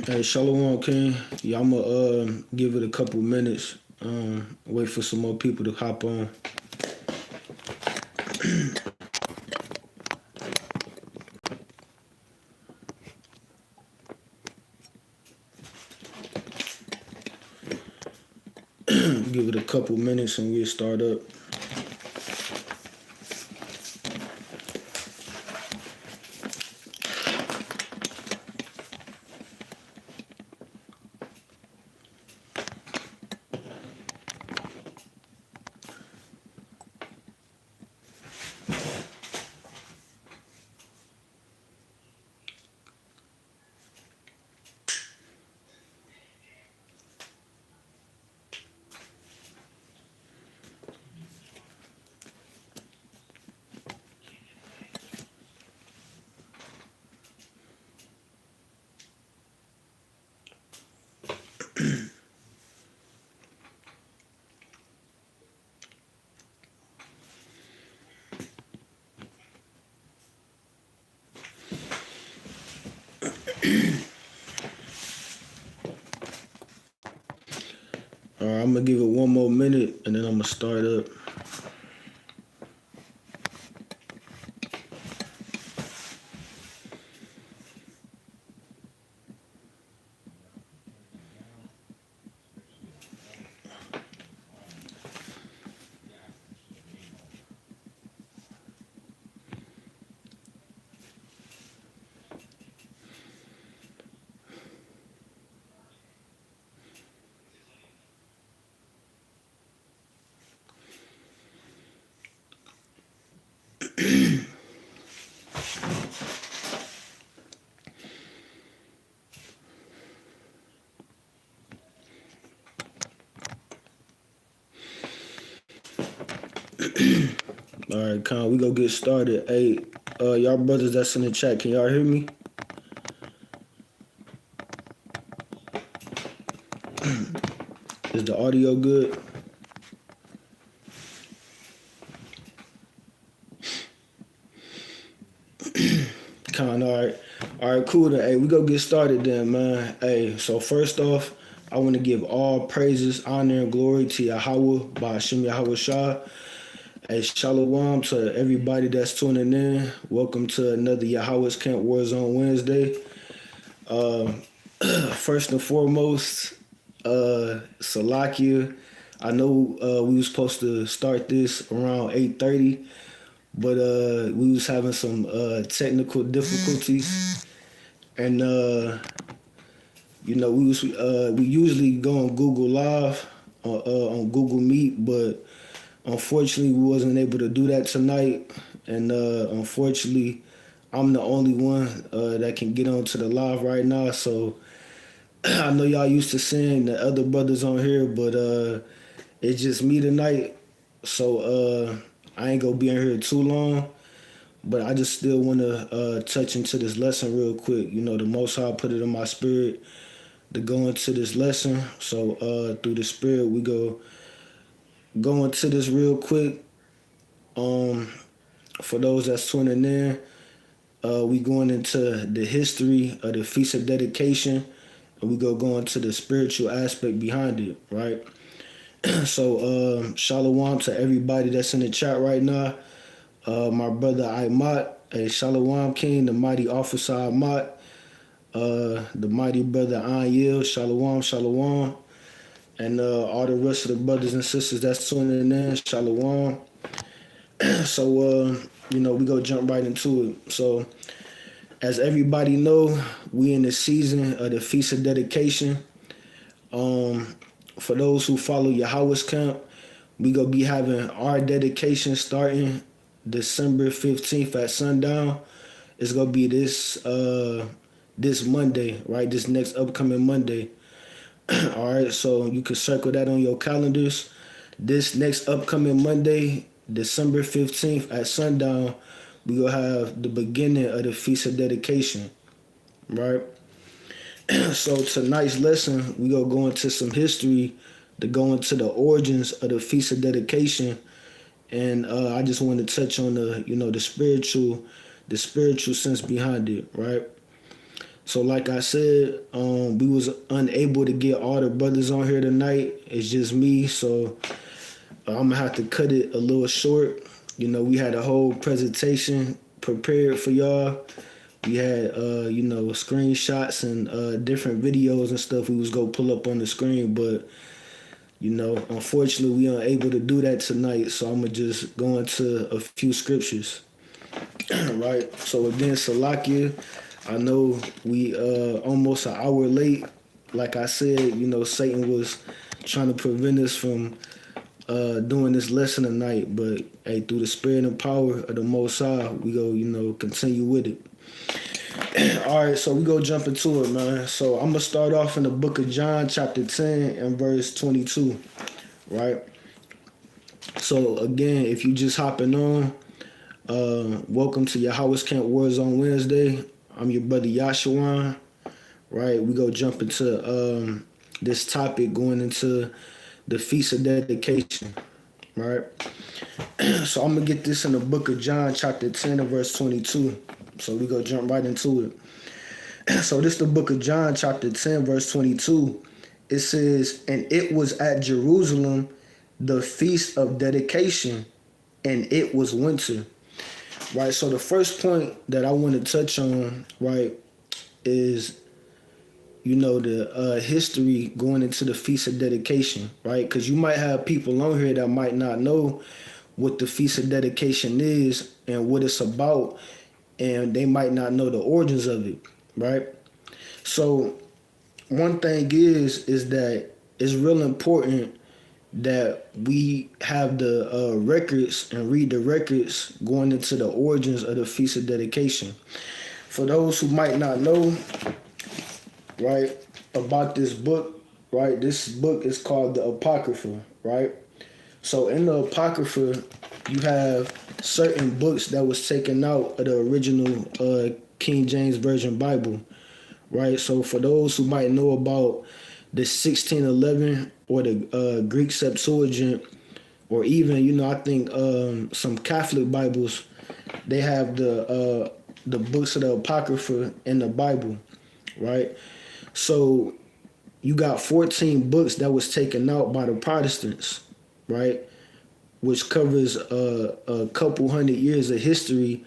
Hey, Shalom, King. Yeah, I'ma give it a couple minutes. Wait for some more people to hop on. Give it a couple minutes and we'll start up. All right, I'm gonna give it one more minute and then I'm gonna start up. All right, Con, we gonna get started. Hey, y'all brothers that's in the chat, can y'all hear me? Is the audio good? Con, all right, cool. Then, hey, we go get started then, man. Hey, so first off, I want to give all praises, honor, and glory to Yahweh by Hashem Yahweh Shah. Hey, shalom to everybody that's tuning in. Welcome to another YAHAWAH'S Camp Warzone Wednesday. First and foremost, Salakia. I know we was supposed to start this around 8:30, but we was having some technical difficulties, and we usually go on Google Live on Google Meet, but unfortunately we wasn't able to do that tonight, and unfortunately I'm the only one that can get onto the live right now. So I know y'all used to seeing the other brothers on here, but it's just me tonight. So I ain't gonna be in here too long. But I just still want to touch into this lesson real quick. You know, the Most High put it in my spirit to go into this lesson. So through the spirit, we go into this real quick. For those that's tuning in, we going into the history of the Feast of Dedication, and we go into the spiritual aspect behind it, right? So shalom to everybody that's in the chat right now. My brother Aimat, a Shalom King, the mighty officer Aimat, the mighty brother Anyil, Shalom, Shalom, and all the rest of the brothers and sisters that's tuning in, Shalom. So we go jump right into it. So, as everybody know, we in the season of the Feast of Dedication. Um, for those who follow YAHAWAH'S camp, we gonna be having our dedication starting December 15th at sundown. It's gonna be this Monday, right? This next upcoming Monday. All right, so you can circle that on your calendars. This next upcoming Monday, December 15th at sundown, we gonna have the beginning of the Feast of Dedication, right? So tonight's lesson, we gonna go into some history to go into the origins of the Feast of Dedication, and I just want to touch on the spiritual sense behind it, right? So like I said, we was unable to get all the brothers on here tonight. It's just me, so I'm gonna have to cut it a little short. We had a whole presentation prepared for y'all. We had screenshots and different videos and stuff we was gonna pull up on the screen, but unfortunately we unable to do that tonight. So I'm gonna just go into a few scriptures. Right. So again, Salakia, I know we almost an hour late. Like I said, Satan was trying to prevent us from doing this lesson tonight, but hey, through the spirit and power of the Most High, we go, continue with it. All right, so we go jump into it, man. So I'm gonna start off in the book of John, chapter 10 and verse 22, right? So again, if you just hopping on, welcome to YAHAWAH'S Camp Wars on Wednesday. I'm your brother Yashawan, right? We go jump into this topic going into the Feast of Dedication, right? So I'm gonna get this in the book of John, chapter 10 and verse 22. So we go jump right into it. So this is the book of John, chapter 10, verse 22. It says, "And it was at Jerusalem, the Feast of Dedication, and it was winter." Right, so the first point that I want to touch on, right, is the history going into the Feast of Dedication, right? Because you might have people on here that might not know what the Feast of Dedication is and what it's about, and they might not know the origins of it, right? So one thing is that it's real important that we have the records and read the records going into the origins of the Feast of Dedication. For those who might not know, right, about this book, right, this book is called the Apocrypha, right? So in the Apocrypha, you have certain books that was taken out of the original King James Version Bible, right? So for those who might know about the 1611 or the Greek Septuagint, or even I think some Catholic Bibles, they have the books of the Apocrypha in the Bible, right? So you got 14 books that was taken out by the Protestants, right? Which covers a couple hundred years of history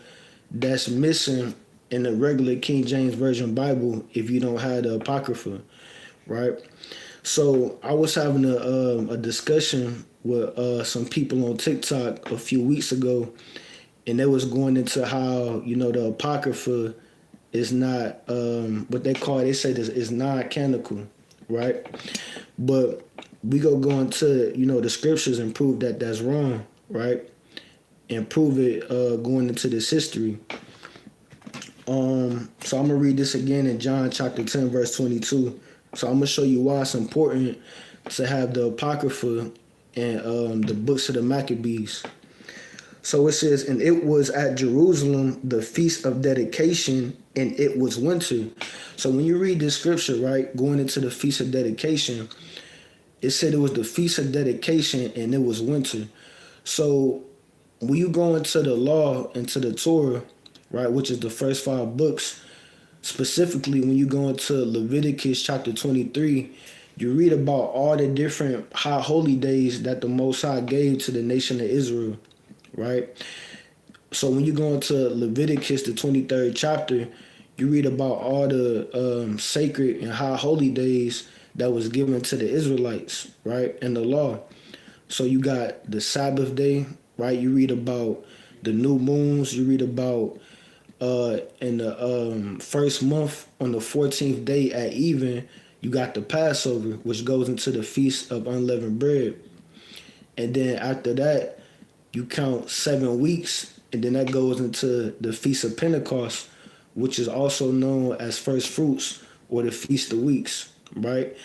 that's missing in the regular King James Version Bible if you don't have the Apocrypha, right? So I was having a discussion with some people on TikTok a few weeks ago, and they was going into how the Apocrypha is not what they call it. They say this is non-canonical, right? But we go into the scriptures and prove that that's wrong, right? And prove it going into this history. So I'm gonna read this again in John chapter 10 verse 22. So I'm gonna show you why it's important to have the Apocrypha and the books of the Maccabees. So it says, "And it was at Jerusalem the Feast of Dedication, and it was winter." So when you read this scripture, right, going into the Feast of Dedication, it said it was the Feast of Dedication and it was winter. So when you go into the law, into the Torah, right, which is the first 5 books, specifically when you go into Leviticus chapter 23, you read about all the different high holy days that the Most High gave to the nation of Israel, right? So when you go into Leviticus, the 23rd chapter, you read about all the sacred and high holy days that was given to the Israelites, right, in the law. So you got the Sabbath day, right? You read about the new moons. You read about in the first month on the 14th day at even, you got the Passover, which goes into the Feast of Unleavened Bread. And then after that, you count 7 weeks, and then that goes into the Feast of Pentecost, which is also known as First Fruits or the Feast of Weeks, right?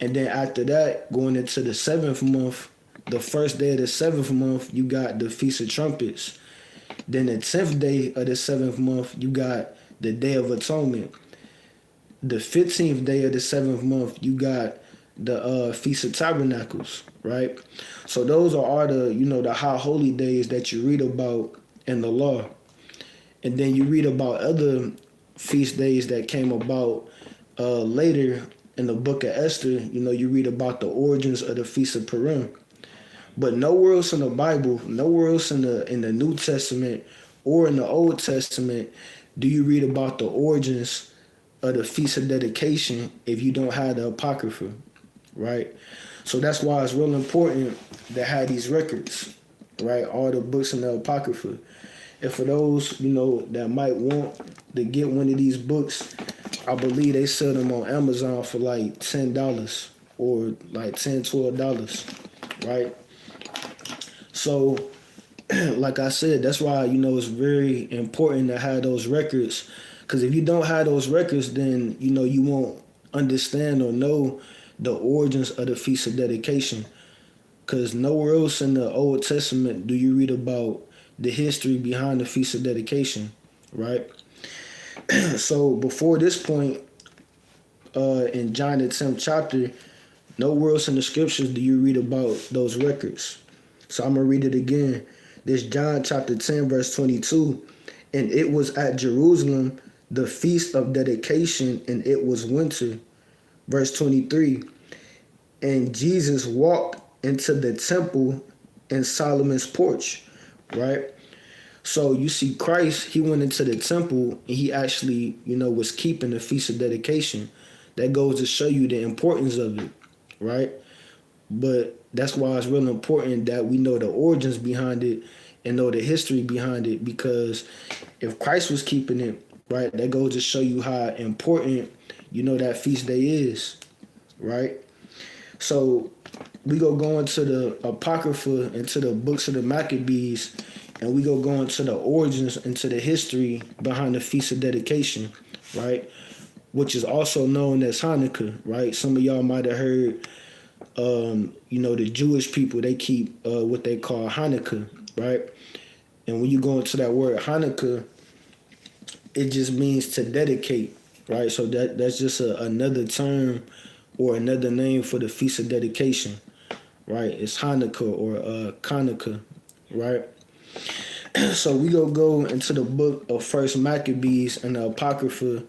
And then after that, going into the 7th month, the first day of the 7th month, you got the Feast of Trumpets. Then the 10th day of the 7th month, you got the Day of Atonement. The 15th day of the 7th month, you got the Feast of Tabernacles, right? So those are all the, the high holy days that you read about in the law. And then you read about other feast days that came about later in the book of Esther. You read about the origins of the Feast of Purim. But nowhere else in the Bible, nowhere else in the New Testament or in the Old Testament do you read about the origins of the Feast of Dedication if you don't have the Apocrypha, right? So that's why it's real important to have these records, right? All the books in the Apocrypha. And for those, that might want to get one of these books, I believe they sell them on Amazon for like $10 or like $10, $12, right? So, like I said, that's why, it's very important to have those records. Because if you don't have those records, then, you won't understand or know the origins of the Feast of Dedication. Because nowhere else in the Old Testament do you read about the history behind the Feast of Dedication, right? So before this point, in John the 10th chapter, nowhere else in the scriptures do you read about those records. So I'm going to read it again. This John chapter 10, verse 22. And it was at Jerusalem, the Feast of Dedication, and it was winter. Verse 23. And Jesus walked into the temple in Solomon's porch, right? So you see Christ, he went into the temple and he actually, was keeping the Feast of Dedication. That goes to show you the importance of it, right? But that's why it's really important that we know the origins behind it and know the history behind it, because if Christ was keeping it, right, that goes to show you how important, that feast day is, right? So we go into the Apocrypha, into the books of the Maccabees, and we go into the origins, into the history behind the Feast of Dedication, right? Which is also known as Hanukkah, right? Some of y'all might have heard, the Jewish people, they keep what they call Hanukkah, right? And when you go into that word Hanukkah, it just means to dedicate, right? So that's just another term or another name for the Feast of Dedication, right? It's Hanukkah or Hanukkah, right? So we go into the book of First Maccabees and the Apocrypha,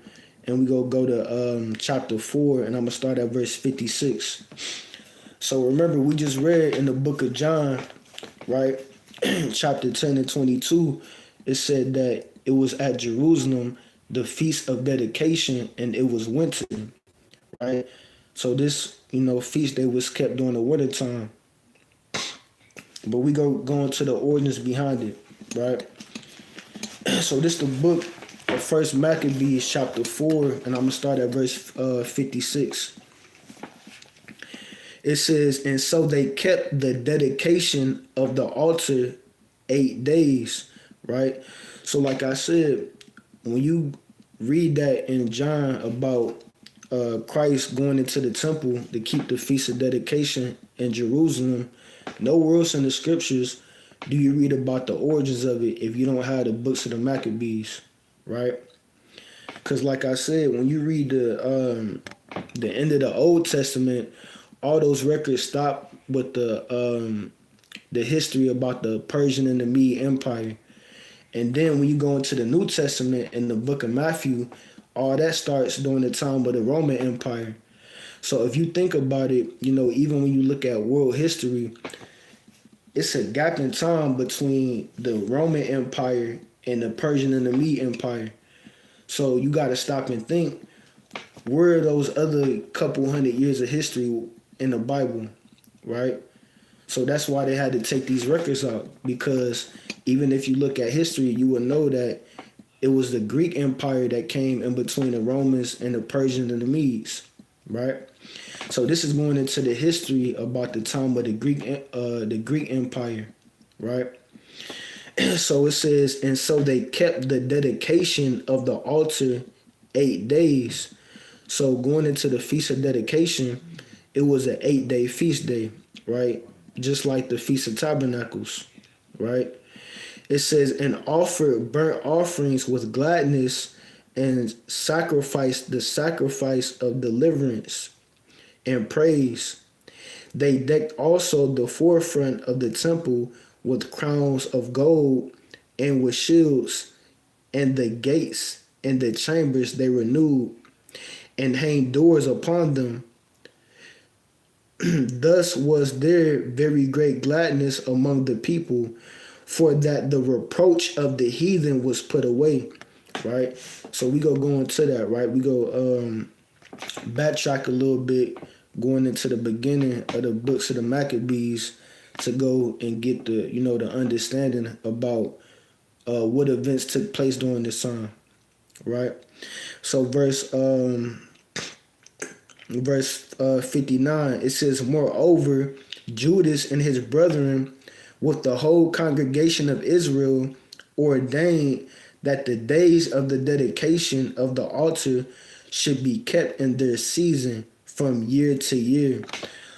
and we go to chapter 4, and I'm going to start at verse 56. So remember, we just read in the book of John, right, chapter 10 and 22, it said that it was at Jerusalem, the Feast of Dedication, and it was winter, right? So this, feast day was kept during the winter time. But we go into the origins behind it, right? So this the book of First Maccabees, chapter 4, and I'm going to start at verse 56. It says, and so they kept the dedication of the altar 8 days, right? So like I said, when you read that in John about Christ going into the temple to keep the Feast of Dedication in Jerusalem, nowhere else in the scriptures do you read about the origins of it if you don't have the books of the Maccabees, right? Because like I said, when you read the end of the Old Testament, all those records stop with the history about the Persian and the Mede Empire. And then when you go into the New Testament in the book of Matthew, all that starts during the time of the Roman Empire. So if you think about it, even when you look at world history, it's a gap in time between the Roman Empire and the Persian and the Mede Empire. So you got to stop and think, where are those other couple hundred years of history in the Bible, right? So that's why they had to take these records out, because even if you look at history, you will know that it was the Greek Empire that came in between the Romans and the Persians and the Medes, right? So this is going into the history about the time of the Greek Empire, right? So it says, and so they kept the dedication of the altar 8 days. So going into the Feast of Dedication, it was an 8-day feast day, right? Just like the Feast of Tabernacles, right? It says, and offered burnt offerings with gladness and sacrificed the sacrifice of deliverance and praise. They decked also the forefront of the temple with crowns of gold and with shields, and the gates and the chambers they renewed and hanged doors upon them. Thus was there very great gladness among the people, for that the reproach of the heathen was put away. Right? So we go into that, right? We go backtrack a little bit, going into the beginning of the books of the Maccabees to go and get the understanding about what events took place during this time, right? So verse 59, it says, moreover, Judas and his brethren with the whole congregation of Israel ordained that the days of the dedication of the altar should be kept in their season from year to year.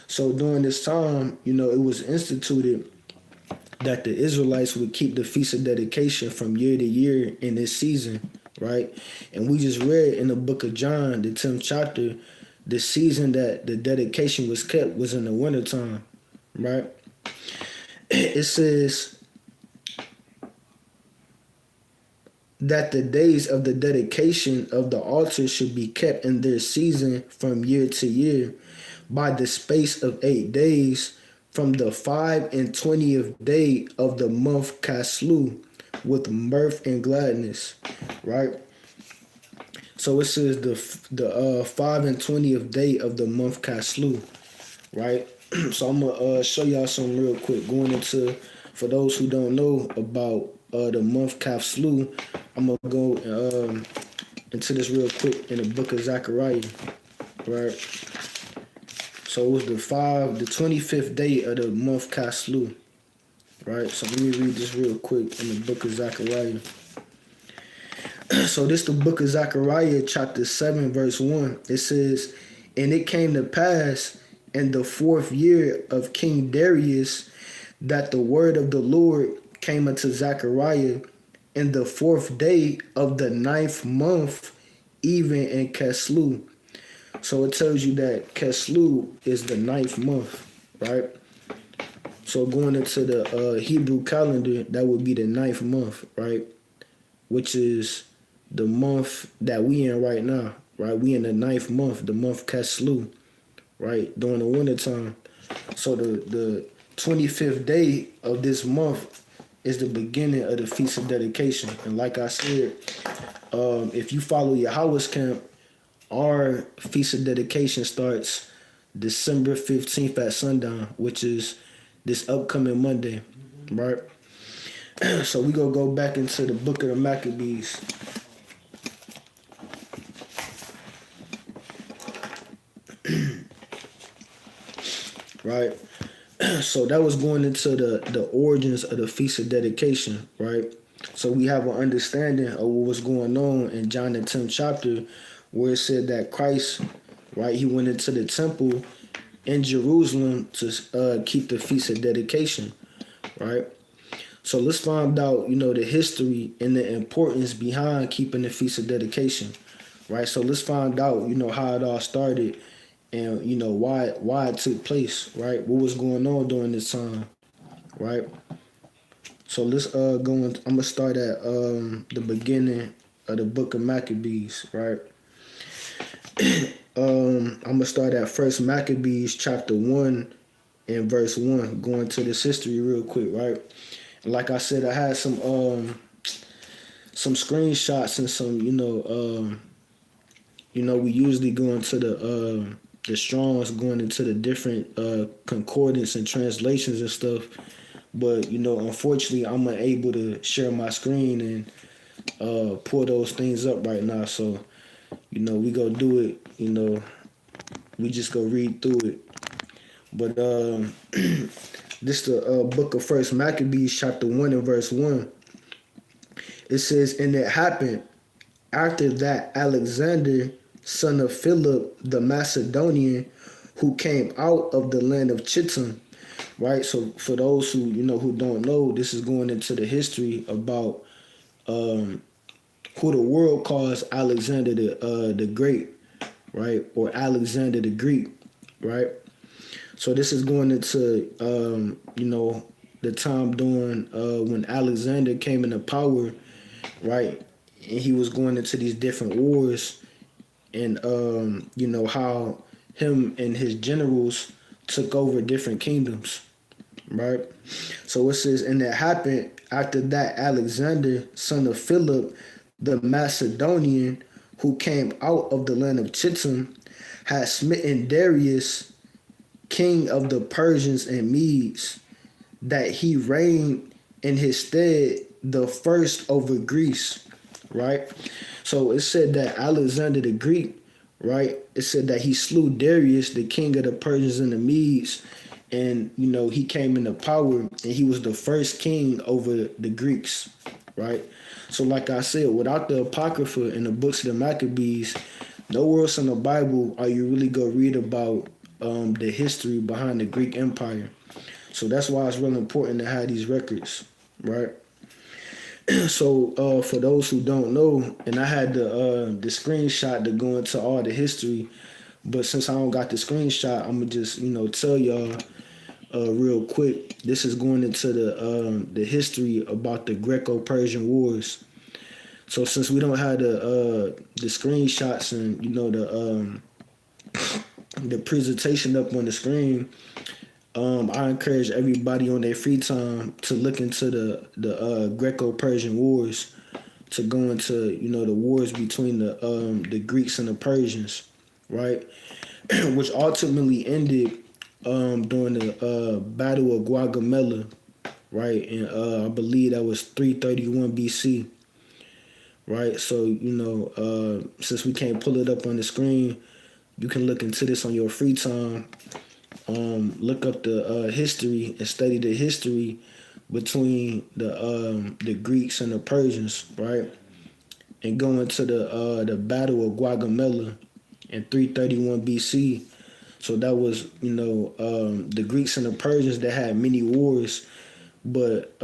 So during this time, it was instituted that the Israelites would keep the Feast of Dedication from year to year in this season, right? And we just read in the book of John, the 10th chapter, the season that the dedication was kept was in the wintertime, right? It says that the days of the dedication of the altar should be kept in their season from year to year by the space of 8 days from the 25th day of the month Caslu with mirth and gladness, right? So it says the 25th day of the month Caslu, right? So I'm gonna show y'all something real quick. Going into, for those who don't know about the month Caslu, I'm gonna go into this real quick in the book of Zechariah, right? So it was the 25th day of the month Caslu, right? So let me read this real quick in the book of Zechariah. So this the book of Zechariah, chapter 7, verse 1. It says, and it came to pass in the 4th year of King Darius that the word of the Lord came unto Zechariah in the 4th day of the 9th month, even in Caslu. So it tells you that Caslu is the 9th month, right? So going into the Hebrew calendar, that would be the 9th month, right? Which is the month that we in right now, right? We in the 9th month, the month Caslu, right? During the wintertime. So the 25th day of this month is the beginning of the Feast of Dedication. And like I said, if you follow YAHAWAH'S camp, our Feast of Dedication starts December 15th at sundown, which is this upcoming Monday, right? So we gonna go back into the book of the Maccabees. Right? So that was going into the origins of the Feast of Dedication, right? So we have an understanding of what was going on in John the 10th chapter, where it said that Christ, right, he went into the temple in Jerusalem to keep the Feast of Dedication, right? So let's find out, the history and the importance behind keeping the Feast of Dedication, right? So let's find out, how it all started and, why it took place, right? What was going on during this time, right? So let's go in, I'm going to start at the beginning of the book of Maccabees, right? I'm going to start at First Maccabees chapter 1 and verse 1, going to this history real quick, right? Like I said, I had some screenshots and some, we usually go into the Strongs, going into the different concordance and translations and stuff. But unfortunately, I'm unable to share my screen and pull those things up right now. So we go do it. We just go read through it. But this the book of First Maccabees, chapter 1 and verse 1. It says, "And it happened after that Alexander, son of Philip the Macedonian, who came out of the land of Chittim." Right. So for those who don't know, this is going into the history about who the world calls Alexander the Great, right, or Alexander the Greek, right. So this is going into the time during when Alexander came into power, right, and he was going into these different wars, and how him and his generals took over different kingdoms, right. So it says, "And it happened after that Alexander, son of Philip the Macedonian, who came out of the land of Chittim, had smitten Darius, king of the Persians and Medes, that he reigned in his stead the first over Greece." Right? So it said that Alexander the Greek, right? It said that he slew Darius, the king of the Persians and the Medes, and he came into power, and he was the first king over the Greeks, right? So like I said, without the Apocrypha and the books of the Maccabees, nowhere else in the Bible are you really going to read about the history behind the Greek Empire. So that's why it's really important to have these records, right? So for those who don't know, and I had the screenshot to go into all the history, but since I don't got the screenshot, I'm gonna just tell y'all real quick. This is going into the history about the Greco-Persian Wars. So since we don't have the screenshots and the presentation up on the screen, I encourage everybody on their free time to look into the Greco-Persian Wars, to go into the wars between the Greeks and the Persians, right? Which ultimately ended during the Battle of Gaugamela, right? And I believe that was 331 BC, right? So since we can't pull it up on the screen, you can look into this on your free time. Look up the history and study the history between the Greeks and the Persians, right? And go into the Battle of Gaugamela in 331 BC. So that was the Greeks and the Persians that had many wars, but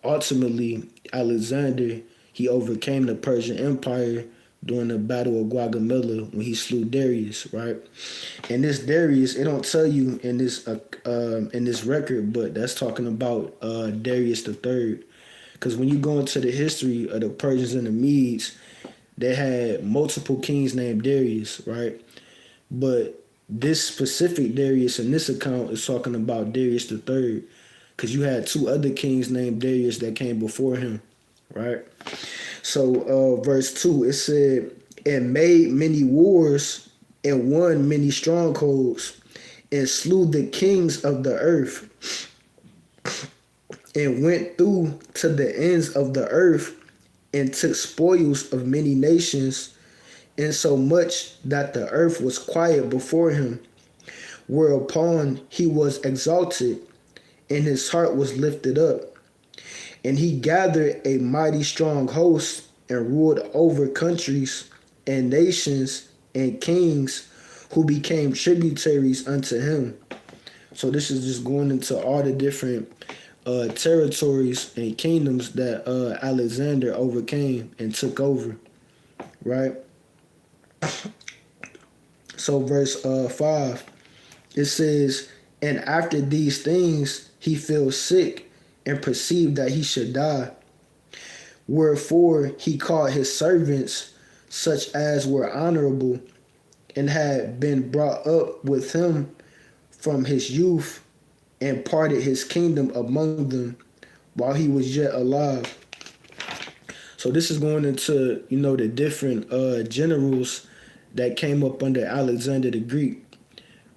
ultimately Alexander, he overcame the Persian Empire during the Battle of Gaugamela when he slew Darius, right? And this Darius, it don't tell you in this record, but that's talking about Darius the Third, because when you go into the history of the Persians and the Medes, they had multiple kings named Darius, right? But this specific Darius in this account is talking about Darius the Third, because you had two other kings named Darius that came before him, right? So verse 2, it said, "And made many wars and won many strongholds and slew the kings of the earth and went through to the ends of the earth and took spoils of many nations, insomuch that the earth was quiet before him, whereupon he was exalted and his heart was lifted up. And he gathered a mighty strong host and ruled over countries and nations and kings who became tributaries unto him." So this is just going into all the different territories and kingdoms that Alexander overcame and took over, right? So verse 5, it says, "And after these things he fell sick and perceived that he should die. Wherefore he called his servants, such as were honorable, and had been brought up with him from his youth, and parted his kingdom among them while he was yet alive." So this is going into the different generals that came up under Alexander the Greek,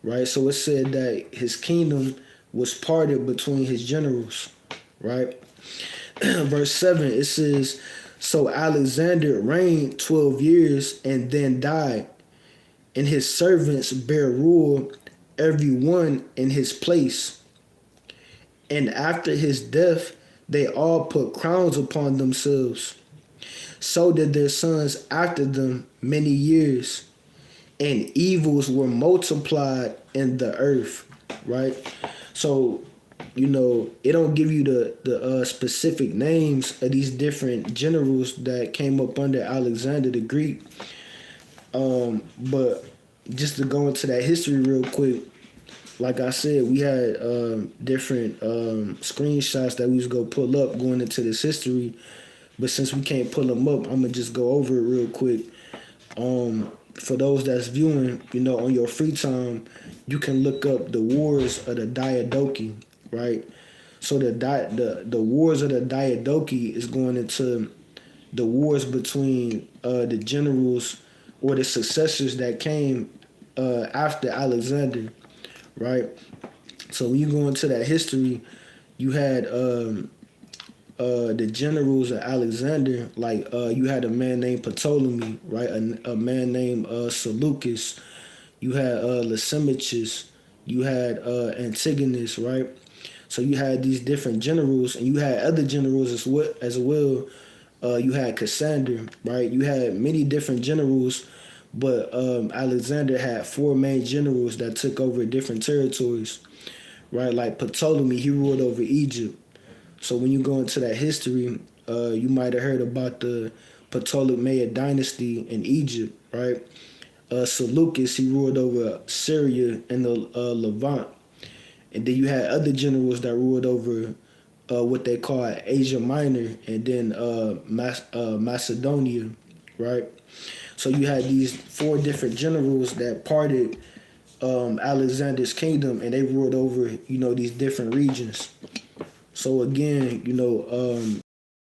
right? So it said that his kingdom was parted between his generals, right? Verse 7, it says, so Alexander reigned 12 years and then died, and his servants bare rule, every one in his place. And after his death, they all put crowns upon themselves. So did their sons after them many years, and evils were multiplied in the earth, right? So, it don't give you the specific names of these different generals that came up under Alexander the Greek. But just to go into that history real quick, like I said, we had different screenshots that we was gonna pull up going into this history. But since we can't pull them up, I'm gonna just go over it real quick. For those that's viewing, on your free time, you can look up the wars of the Diadochi, right? So the wars of the Diadochi is going into the wars between the generals or the successors that came after Alexander, right? So when you go into that history, you had the generals of Alexander, like you had a man named Ptolemy, right? A man named Seleucus. You had Lysimachus. You had Antigonus, right? So you had these different generals, and you had other generals as well. You had Cassander, right? You had many different generals, but Alexander had four main generals that took over different territories, right? Like Ptolemy, he ruled over Egypt. So when you go into that history, you might have heard about the Ptolemaic dynasty in Egypt, right? Seleucus, he ruled over Syria and the Levant. And then you had other generals that ruled over what they call Asia Minor and then Macedonia, right? So you had these four different generals that parted Alexander's kingdom, and they ruled over, these different regions. So again,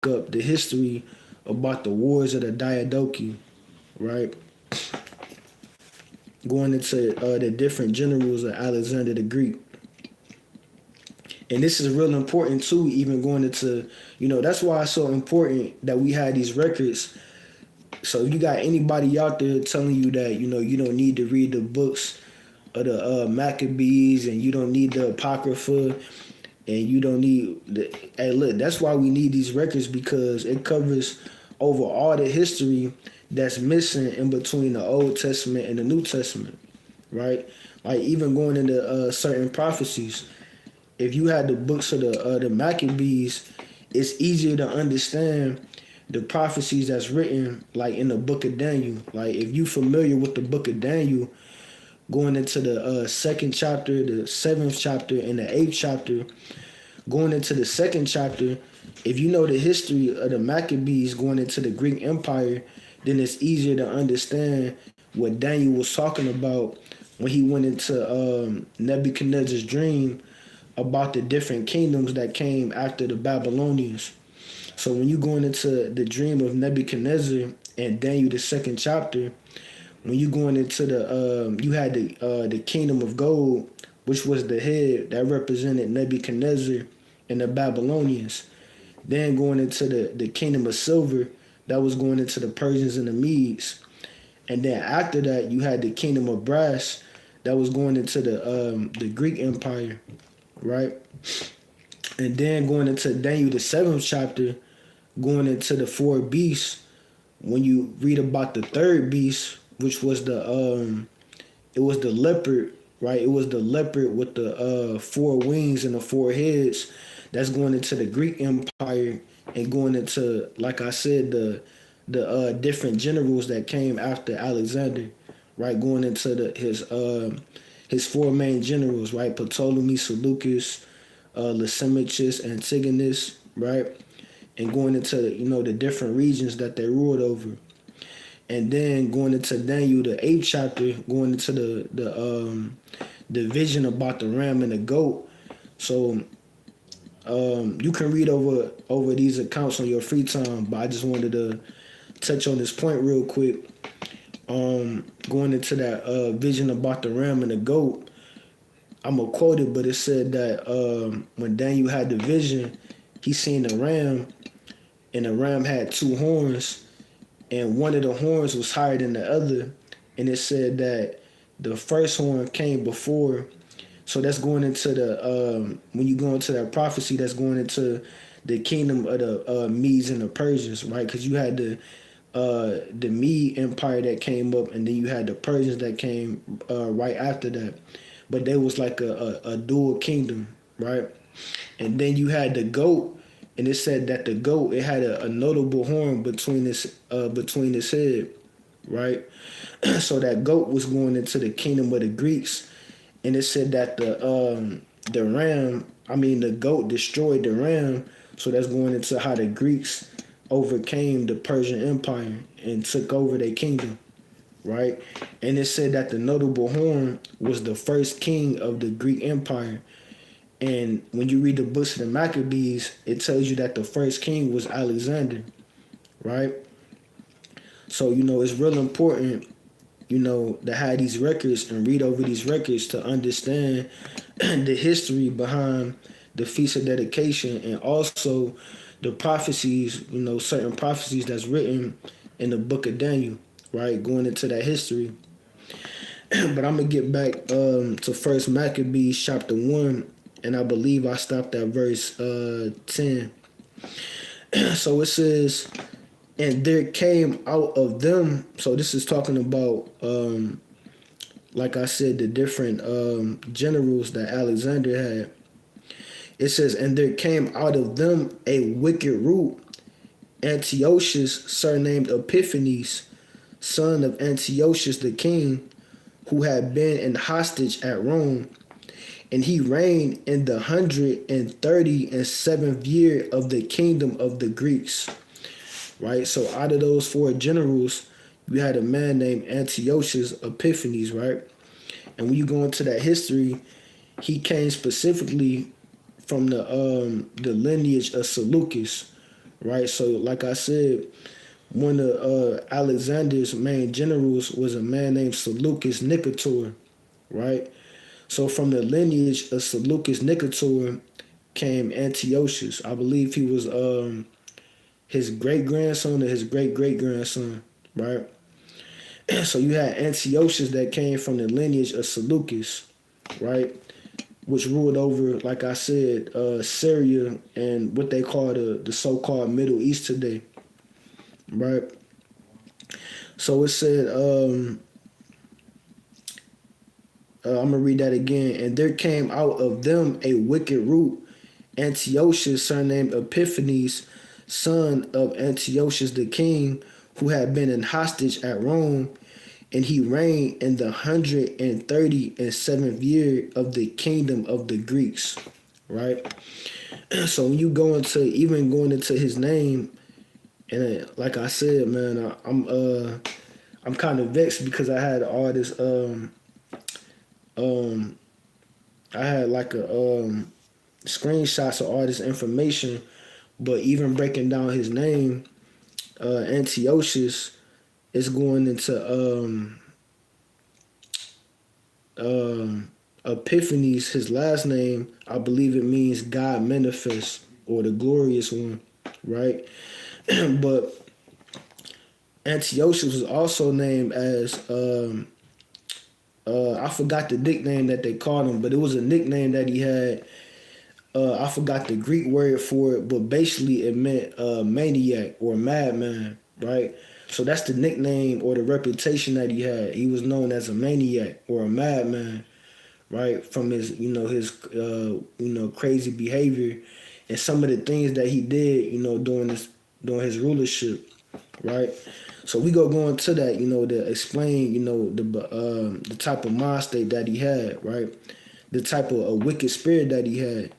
up the history about the wars of the Diadochi, right? Going into the different generals of Alexander the Greek. And this is real important too, even going into, that's why it's so important that we had these records. So if you got anybody out there telling you that, you don't need to read the books of the Maccabees and you don't need the Apocrypha and you don't need hey, look, that's why we need these records, because it covers over all the history that's missing in between the Old Testament and the New Testament, right? Like even going into certain prophecies. If you had the books of the Maccabees, it's easier to understand the prophecies that's written like in the book of Daniel. Like if you familiar with the book of Daniel, going into the second chapter, the seventh chapter, and the eighth chapter, going into the second chapter, if you know the history of the Maccabees going into the Greek Empire, then it's easier to understand what Daniel was talking about when he went into Nebuchadnezzar's dream about the different kingdoms that came after the Babylonians. So when you going into the dream of Nebuchadnezzar and Daniel the second chapter, when you going into you had the kingdom of gold, which was the head that represented Nebuchadnezzar and the Babylonians. Then going into the kingdom of silver, that was going into the Persians and the Medes. And then after that, you had the kingdom of brass that was going into the Greek Empire, right? And then going into Daniel the seventh chapter, going into the four beasts, when you read about the third beast, which was it was the leopard, right? It was the leopard with the four wings and the four heads. That's going into the Greek Empire and going into, like I said, the different generals that came after Alexander, right? Going into his four main generals, right? Ptolemy, Seleucus, Lysimachus, Antigonus, right? And going into the different regions that they ruled over. And then going into Daniel the eighth chapter, going into the vision about the ram and the goat. So you can read over these accounts on your free time, but I just wanted to touch on this point real quick. Going into that vision about the ram and the goat. I'm gonna quote it, but it said that when Daniel had the vision, he seen a ram, and the ram had two horns, and one of the horns was higher than the other, and it said that the first horn came before. So that's going into the when you go into that prophecy, that's going into the kingdom of the Medes and the Persians, right? Because you had the Mede Empire that came up, and then you had the Persians that came right after that. But there was like a dual kingdom, right? And then you had the goat, and it said that the goat, it had a notable horn between its head, right? So that goat was going into the kingdom of the Greeks, and it said that the goat destroyed the ram. So that's going into how the Greeks overcame the Persian Empire and took over their kingdom, right? And it said that the notable horn was the first king of the Greek Empire. And when you read the books of the Maccabees, it tells you that the first king was Alexander, right? So, it's real important, to have these records and read over these records to understand the history behind the Feast of Dedication, and also the prophecies, certain prophecies that's written in the book of Daniel, right? Going into that history. But I'm going to get back to First Maccabees chapter 1, and I believe I stopped at verse 10. So it says, and there came out of them, so this is talking about, like I said, the different generals that Alexander had. It says, and there came out of them a wicked root, Antiochus, surnamed Epiphanes, son of Antiochus the king, who had been in hostage at Rome, and he reigned in the 137th year of the kingdom of the Greeks. Right? So out of those four generals, you had a man named Antiochus Epiphanes, right? And when you go into that history, he came specifically from the lineage of Seleucus, right? So like I said, one of Alexander's main generals was a man named Seleucus Nicator, right? So from the lineage of Seleucus Nicator came Antiochus. I believe he was his great grandson or his great great grandson, right? So you had Antiochus that came from the lineage of Seleucus, right? Which ruled over, like I said, Syria and what they call the so-called Middle East today, right? So it said, I'm going to read that again. And there came out of them a wicked root, Antiochus, surnamed Epiphanes, son of Antiochus the king, who had been in hostage at Rome, and he reigned in the 137th year of the kingdom of the Greeks, right? So when you go into, even going into his name, and like I said, man, I'm kind of vexed because I had all this I had like screenshots of all this information, but even breaking down his name, Antiochus is going into Epiphanes. His last name, I believe it means God manifest or the glorious one, right? But Antiochus was also named as I forgot the nickname that they called him, but it was a nickname that he had. I forgot the Greek word for it, but basically it meant maniac or madman, right? So that's the nickname or the reputation that he had. He was known as a maniac or a madman, right? From his, crazy behavior and some of the things that he did, during his rulership, right? So we go into that, to explain, the type of mind state that he had, right? The type of a wicked spirit that he had.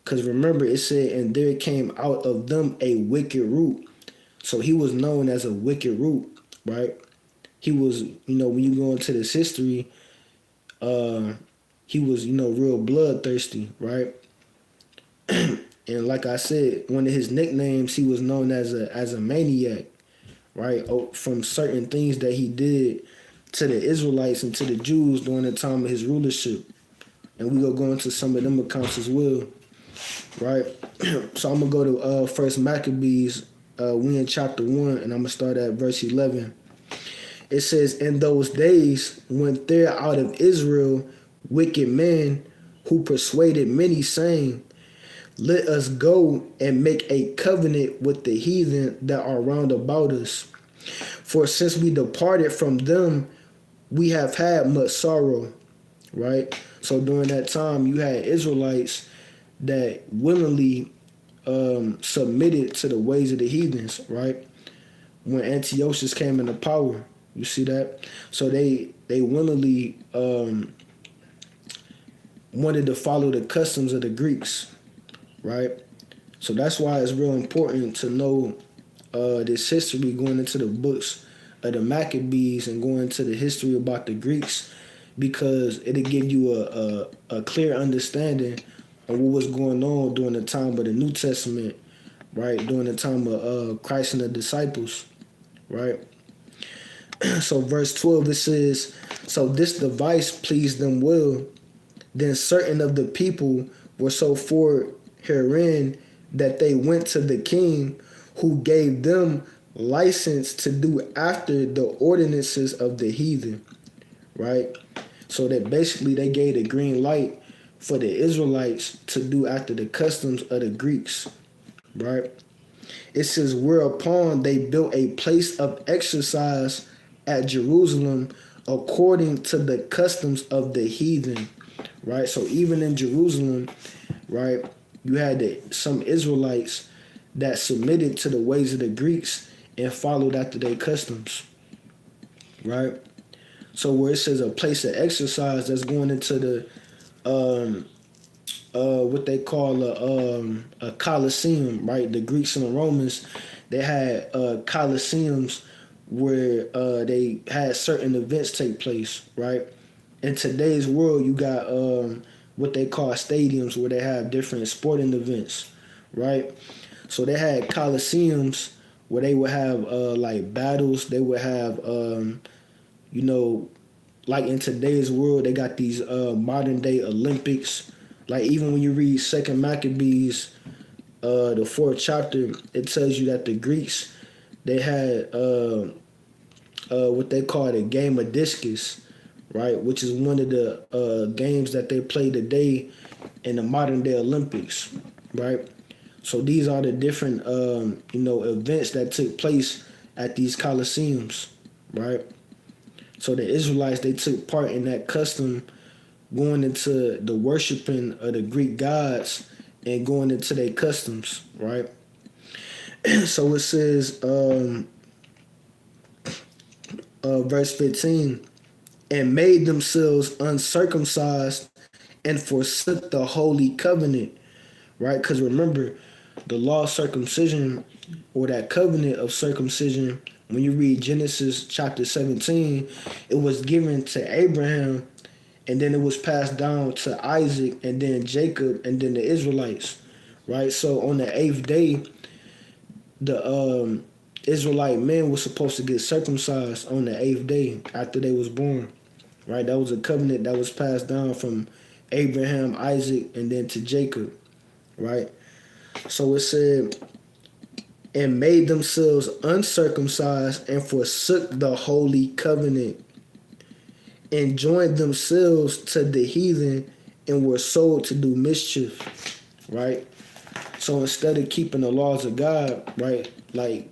Because remember, it said, and there came out of them a wicked root. So he was known as a wicked root, right? He was, when you go into this history, he was, real bloodthirsty, right? And like I said, one of his nicknames, he was known as a maniac, right? From certain things that he did to the Israelites and to the Jews during the time of his rulership. and we gonna go into some of them accounts as well, right? So I'm gonna go to First Maccabees. We in chapter 1, and I'm gonna start at verse 11. It says, "In those days went there out of Israel wicked men who persuaded many, saying, Let us go and make a covenant with the heathen that are round about us. For since we departed from them, we have had much sorrow." Right? So during that time, you had Israelites that willingly submitted to the ways of the heathens, right? When Antiochus came into power, you see that? So they willingly wanted to follow the customs of the Greeks, right? So that's why it's real important to know this history going into the books of the Maccabees and going into the history about the Greeks, because it'll give you a clear understanding of what was going on during the time of the New Testament, right? During the time of Christ and the disciples, right? So verse 12, it says, "So this device pleased them well. Then certain of the people were so for herein that they went to the king, who gave them license to do after the ordinances of the heathen," right? So that basically they gave the green light for the Israelites to do after the customs of the Greeks, right? It says, "Whereupon they built a place of exercise at Jerusalem according to the customs of the heathen," right? So even in Jerusalem, right, you had some Israelites that submitted to the ways of the Greeks and followed after their customs, right? So where it says a place of exercise, that's going into the what they call a Colosseum, right? The Greeks and the Romans, they had Colosseums where they had certain events take place, right? In today's world, you got what they call stadiums where they have different sporting events, right? So they had Colosseums where they would have like battles. They would have, like in today's world, they got these modern day Olympics. Like even when you read Second Maccabees, the 4th chapter, it tells you that the Greeks, they had what they call a game of discus, right? Which is one of the games that they play today in the modern day Olympics, right? So these are the different events that took place at these Colosseums, right? So the Israelites, they took part in that custom, going into the worshiping of the Greek gods and going into their customs, right? So it says, verse 15, "And made themselves uncircumcised and forsook the holy covenant," right? Because remember, the law of circumcision, or that covenant of circumcision, when you read Genesis chapter 17, it was given to Abraham, and then it was passed down to Isaac, and then Jacob, and then the Israelites, right? So on the 8th day, the Israelite men were supposed to get circumcised on the 8th day after they was born, right? That was a covenant that was passed down from Abraham, Isaac, and then to Jacob, right? So it said, "And made themselves uncircumcised and forsook the holy covenant, and joined themselves to the heathen and were sold to do mischief," right? So instead of keeping the laws of God, right, like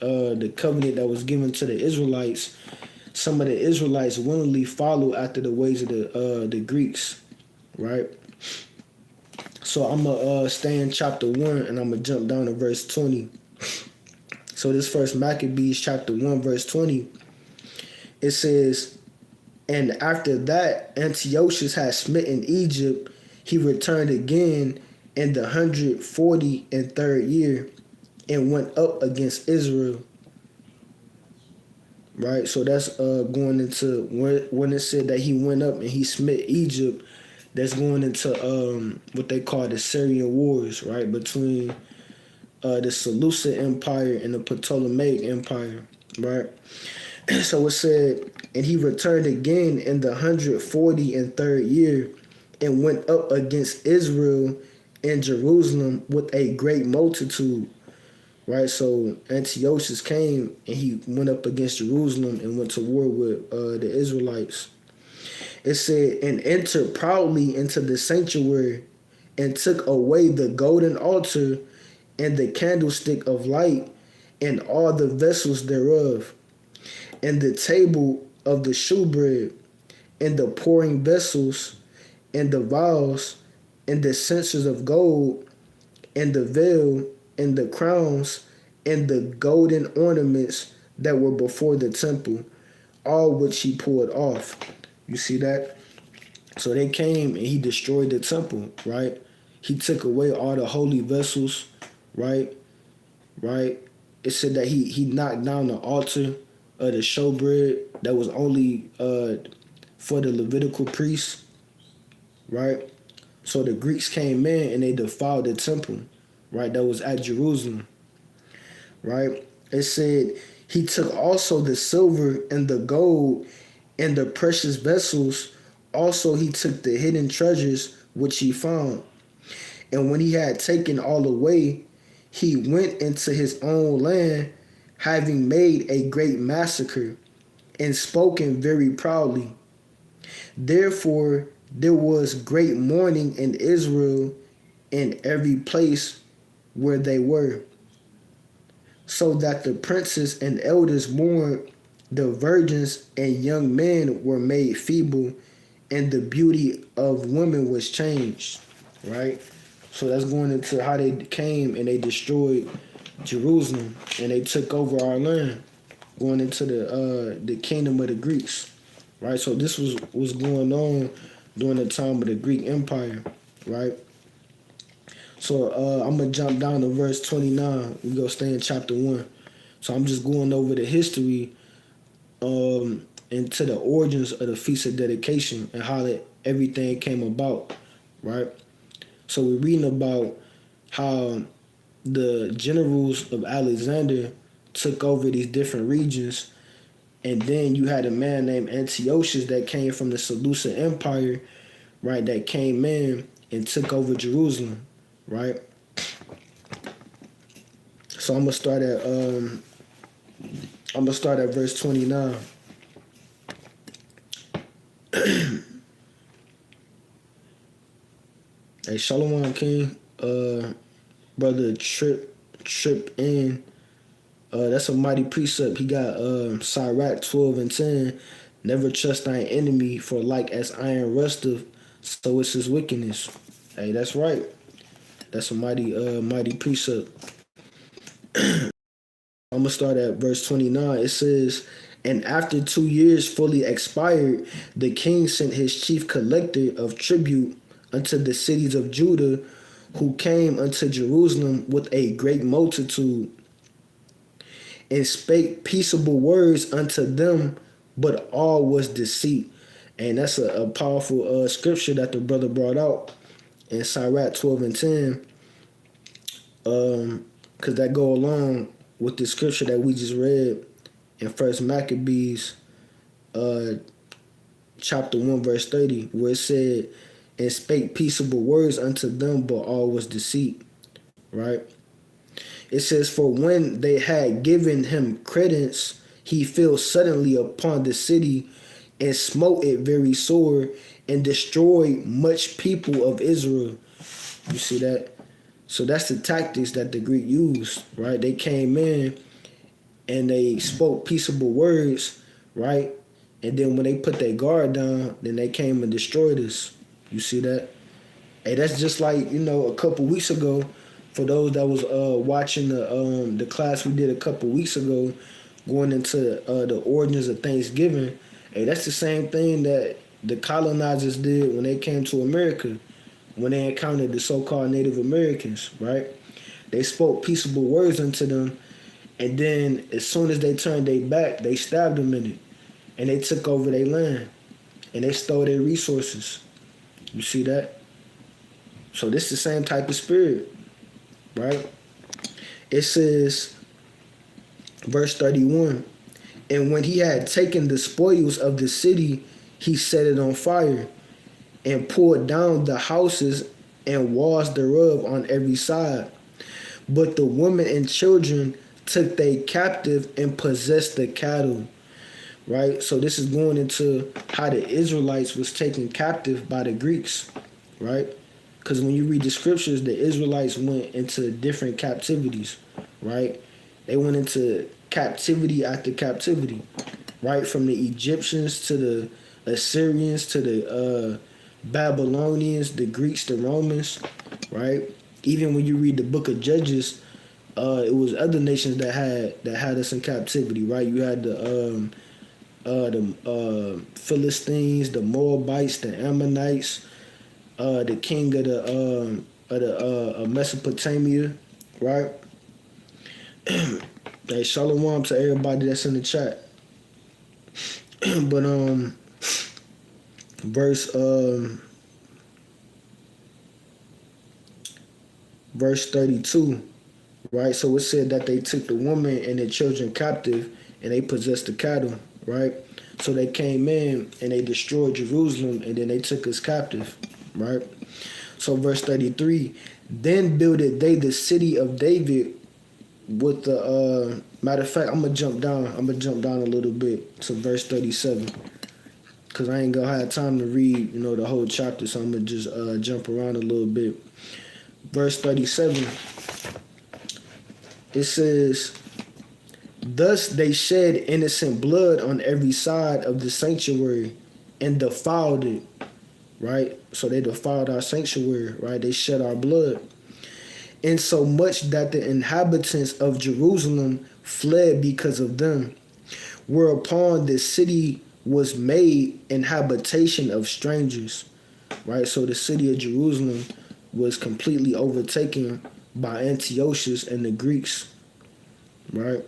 the covenant that was given to the Israelites, some of the Israelites willingly followed after the ways of the Greeks, right? So I'm going to stay in chapter 1, and I'm going to jump down to verse 20. So this First Maccabees chapter 1, verse 20, it says, "And after that Antiochus had smitten Egypt, he returned again in the 143rd year and went up against Israel." Right? So that's going into when it said that he went up and he smit Egypt, that's going into what they call the Syrian Wars, right? Between the Seleucid Empire and the Ptolemaic Empire, right? So it said, "And he returned again in the 143rd year and went up against Israel and Jerusalem with a great multitude. Right, so Antiochus came and he went up against Jerusalem and went to war with the Israelites. It said, and entered proudly into the sanctuary and took away the golden altar and the candlestick of light and all the vessels thereof, and the table of the shewbread, and the pouring vessels, and the vials, and the censers of gold, and the veil, and the crowns, and the golden ornaments that were before the temple, all which he pulled off. You see that? So they came and he destroyed the temple, right? He took away all the holy vessels, right? Right? It said that he knocked down the altar of the showbread that was only for the Levitical priests, right? So the Greeks came in and they defiled the temple, right? That was at Jerusalem, right? It said he took also the silver and the gold and the precious vessels. Also he took the hidden treasures which he found. And when he had taken all away, he went into his own land, having made a great massacre and spoken very proudly. Therefore there was great mourning in Israel in every place where they were, so that the princes and elders mourned, the virgins and young men were made feeble, and the beauty of women was changed. Right? So that's going into how they came and they destroyed Jerusalem and they took over our land, going into the kingdom of the Greeks. Right? So this was going on during the time of the Greek Empire, right? So I'm gonna jump down to verse 29. We go stay in chapter 1. So I'm just going over the history into the origins of the Feast of Dedication and how everything came about, right? So we're reading about how the generals of Alexander took over these different regions, and then you had a man named Antiochus that came from the Seleucid Empire, right? That came in and took over Jerusalem, right? So I'm gonna start at verse 29. Hey, Shalom King, brother Trip in. That's a mighty precept. He got Sirach 12 and 10. Never trust thine enemy, for like as iron rusteth, so is his wickedness. Hey, that's right. That's a mighty precept. I'm gonna start at verse 29. It says, and after 2 years fully expired, the king sent his chief collector of tribute unto the cities of Judah, who came unto Jerusalem with a great multitude, and spake peaceable words unto them, but all was deceit. And that's a powerful scripture that the brother brought out in Sirach 12 and 10, because that go along with the scripture that we just read in First Maccabees chapter 1 verse 30, where it said, and spake peaceable words unto them, but all was deceit. Right? It says, for when they had given him credence, he fell suddenly upon the city and smote it very sore and destroyed much people of Israel. You see that? So that's the tactics that the Greek used, right? They came in and they spoke peaceable words, right? And then when they put their guard down, then they came and destroyed us. You see that? Hey, that's just like, a couple weeks ago, for those that was watching the class we did a couple weeks ago, going into the origins of Thanksgiving. Hey, that's the same thing that the colonizers did when they came to America, when they encountered the so-called Native Americans, right? They spoke peaceable words unto them, and then as soon as they turned their back, they stabbed them in it, and they took over their land, and they stole their resources. You see that? So this is the same type of spirit, right? It says, verse 31, and when he had taken the spoils of the city, he set it on fire, and pulled down the houses and walls thereof on every side. But the women and children took they captive and possessed the cattle. Right? So this is going into how the Israelites was taken captive by the Greeks, right? Because when you read the scriptures, the Israelites went into different captivities, right? They went into captivity after captivity, right? From the Egyptians to the Assyrians to the Babylonians, the Greeks, the Romans, right? Even when you read the book of Judges, it was other nations that had us in captivity, right? You had the Philistines, the Moabites, the Ammonites, the king of the Mesopotamia, right? Hey, shalom to everybody that's in the chat. But verse verse 32, right? So it said that they took the woman and their children captive, and they possessed the cattle, right? So they came in and they destroyed Jerusalem, and then they took us captive, right? So verse 33, then builded they the city of David with the matter of fact, I'm gonna jump down a little bit to verse 37, because I ain't gonna have time to read, the whole chapter, so I'm gonna just jump around a little bit. Verse 37, it says, thus they shed innocent blood on every side of the sanctuary and defiled it, right? So they defiled our sanctuary, right? They shed our blood. And so much that the inhabitants of Jerusalem fled because of them, whereupon the city was made an habitation of strangers, right? So the city of Jerusalem was completely overtaken by Antiochus and the Greeks, right?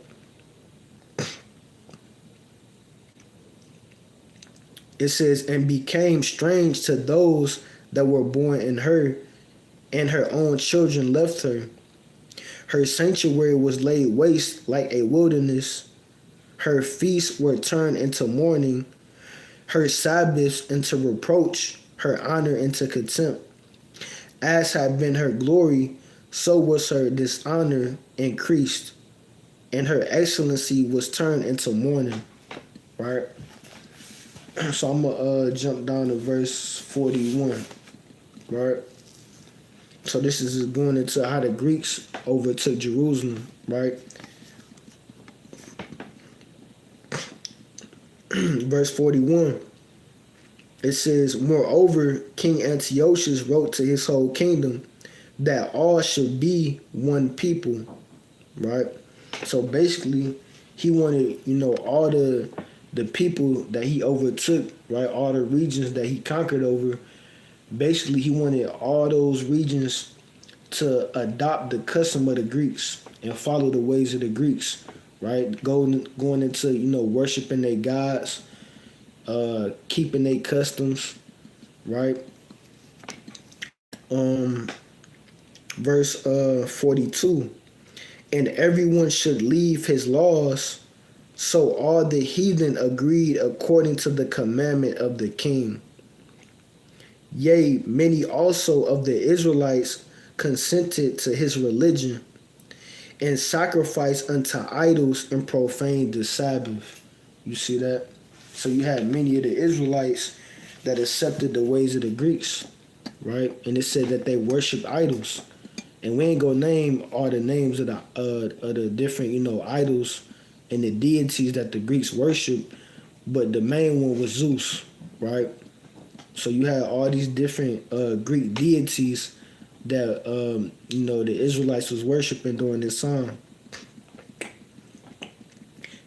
It says, and became strange to those that were born in her, and her own children left her. Her sanctuary was laid waste like a wilderness. Her feasts were turned into mourning, her Sabbaths into reproach, her honor into contempt. As had been her glory, so was her dishonor increased, and her excellency was turned into mourning. Right? So I'm going to jump down to verse 41. Right? So this is going into how the Greeks overtook Jerusalem. Right? Verse 41. It says, moreover, King Antiochus wrote to his whole kingdom that all should be one people, right? So basically, he wanted, all the people that he overtook, right? All the regions that he conquered over. Basically, he wanted all those regions to adopt the custom of the Greeks and follow the ways of the Greeks, right? Going into, worshiping their gods, keeping their customs, right? Verse 42, and everyone should leave his laws, so all the heathen agreed according to the commandment of the king. Yea, many also of the Israelites consented to his religion, and sacrificed unto idols and profaned the Sabbath. You see that? So you had many of the Israelites that accepted the ways of the Greeks, right? And it said that they worshiped idols. And we ain't gonna name all the names of the different, idols and the deities that the Greeks worshiped, but the main one was Zeus, right? So you had all these different Greek deities that the Israelites was worshiping during this time.